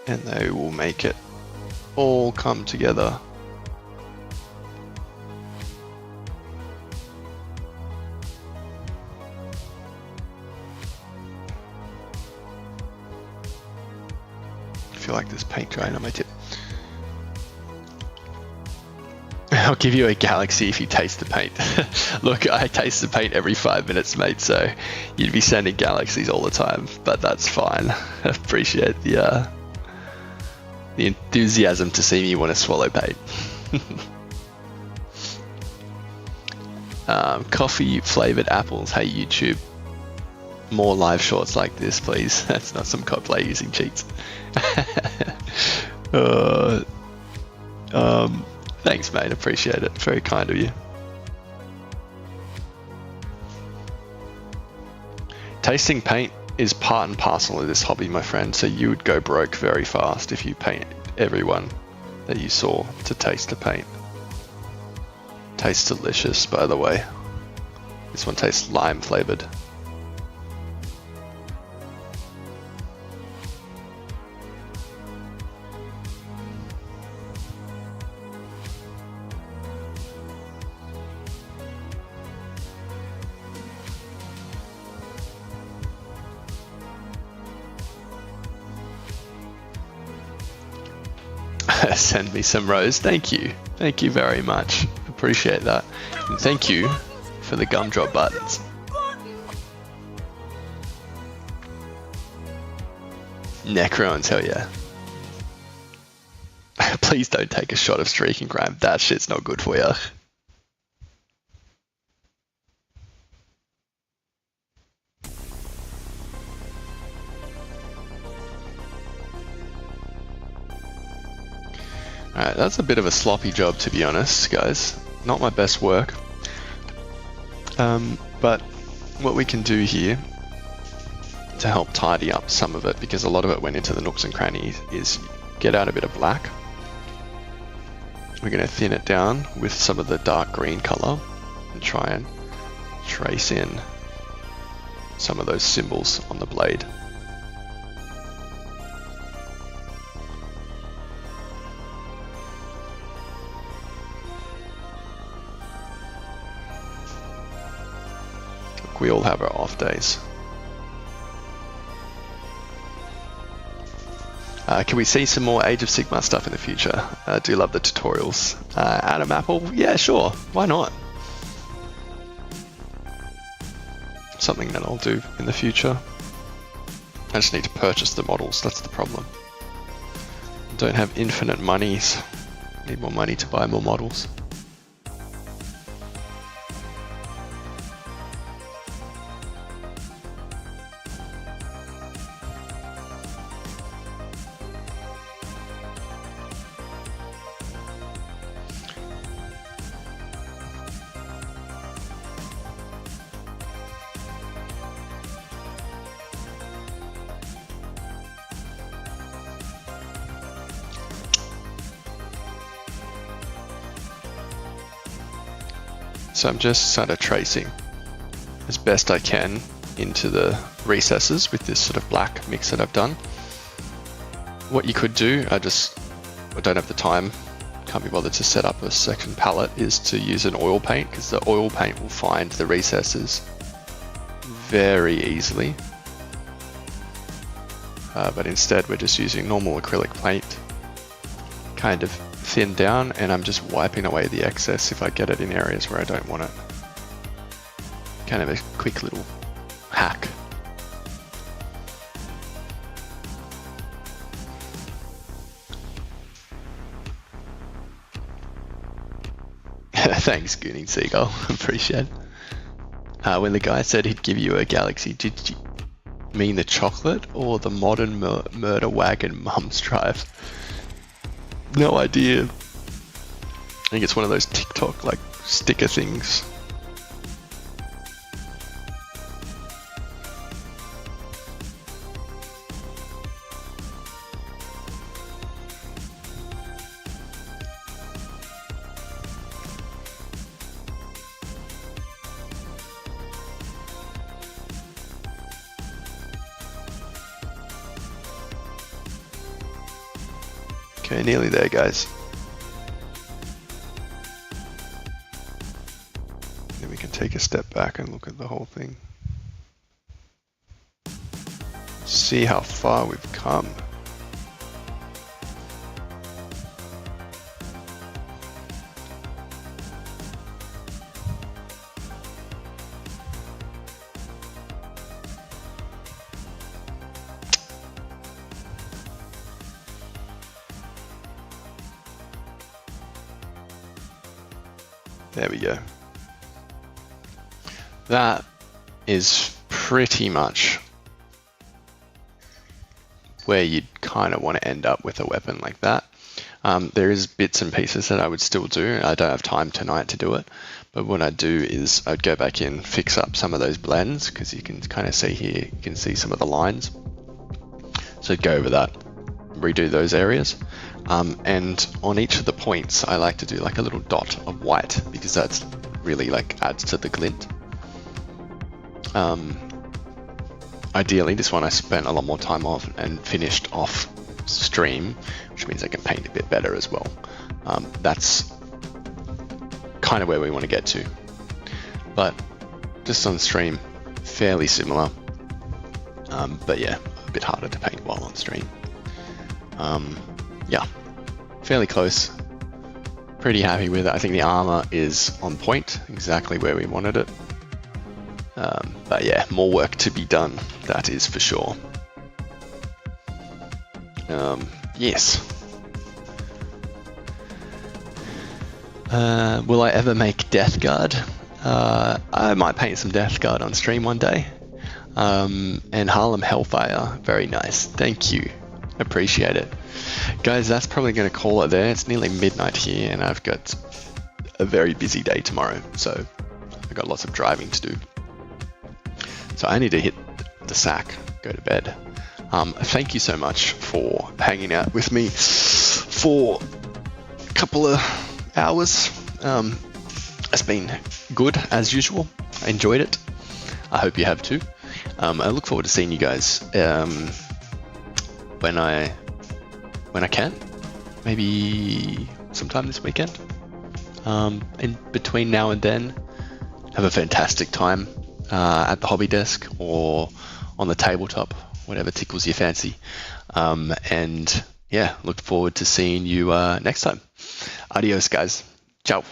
And they will make it all come together. I feel like there's paint drying on my tip. I'll give you a galaxy if you taste the paint. Look, I taste the paint every 5 minutes, mate, so you'd be sending galaxies all the time, but that's fine. I appreciate the enthusiasm to see me want to swallow paint. Coffee flavored apples. Hey YouTube, more live shorts like this, please. That's not some cosplay using cheats. Thanks, mate. Appreciate it. Very kind of you. Tasting paint is part and parcel of this hobby, my friend. So you would go broke very fast if you paint everyone that you saw to taste the paint. Tastes delicious, by the way. This one tastes lime flavored. Send me some rose. Thank you. Thank you very much. Appreciate that. And thank you for the gumdrop buttons. Necrons, hell yeah. Please don't take a shot of streaking crime. That shit's not good for you. Alright, that's a bit of a sloppy job, to be honest, guys. Not my best work. But what we can do here to help tidy up some of it, because a lot of it went into the nooks and crannies, is get out a bit of black. We're going to thin it down with some of the dark green color and try and trace in some of those symbols on the blade. Look, we all have our off days. Can we see some more Age of Sigmar stuff in the future? I do love the tutorials. Adam Apple, yeah, sure, why not? Something that I'll do in the future. I just need to purchase the models, that's the problem. I don't have infinite monies. I need more money to buy more models. So I'm just sort of tracing as best I can into the recesses with this sort of black mix that I've done. What you could do, I don't have the time, can't be bothered to set up a second palette, is to use an oil paint, because the oil paint will find the recesses very easily. But instead we're just using normal acrylic paint, kind of thin down, and I'm just wiping away the excess if I get it in areas where I don't want it. Kind of a quick little hack. Thanks, Gooning Seagull. Appreciate it. When the guy said he'd give you a galaxy, did you mean the chocolate or the modern murder wagon mum's drive? No idea. I think it's one of those TikTok like sticker things. Okay, nearly there, guys. Then we can take a step back and look at the whole thing. See how far we've come. There we go. That is pretty much where you'd kind of want to end up with a weapon like that. There is bits and pieces that I would still do. I don't have time tonight to do it, but what I'd do is I'd go back in, fix up some of those blends, because you can kind of see here, you can see some of the lines. So I'd go over that, redo those areas. And on each of the points, I like to do like a little dot of white, because that's really like adds to the glint. Ideally, this one I spent a lot more time on and finished off stream, which means I can paint a bit better as well. That's kind of where we want to get to. But just on stream, fairly similar. But yeah, a bit harder to paint while on stream. Yeah, fairly close. Pretty happy with it. I think the armor is on point, exactly where we wanted it. But yeah, more work to be done, that is for sure. Yes. Will I ever make Death Guard? I might paint some Death Guard on stream one day. And Harlem Hellfire, very nice. Thank you. Appreciate it. Guys, that's probably going to call it there. It's nearly midnight here and I've got a very busy day tomorrow. So I've got lots of driving to do. So I need to hit the sack, go to bed. Thank you so much for hanging out with me for a couple of hours. It's been good as usual. I enjoyed it. I hope you have too. I look forward to seeing you guys when I can. Maybe sometime this weekend. In between now and then, have a fantastic time at the hobby desk or on the tabletop, whatever tickles your fancy. And yeah, look forward to seeing you next time. Adios, guys. Ciao.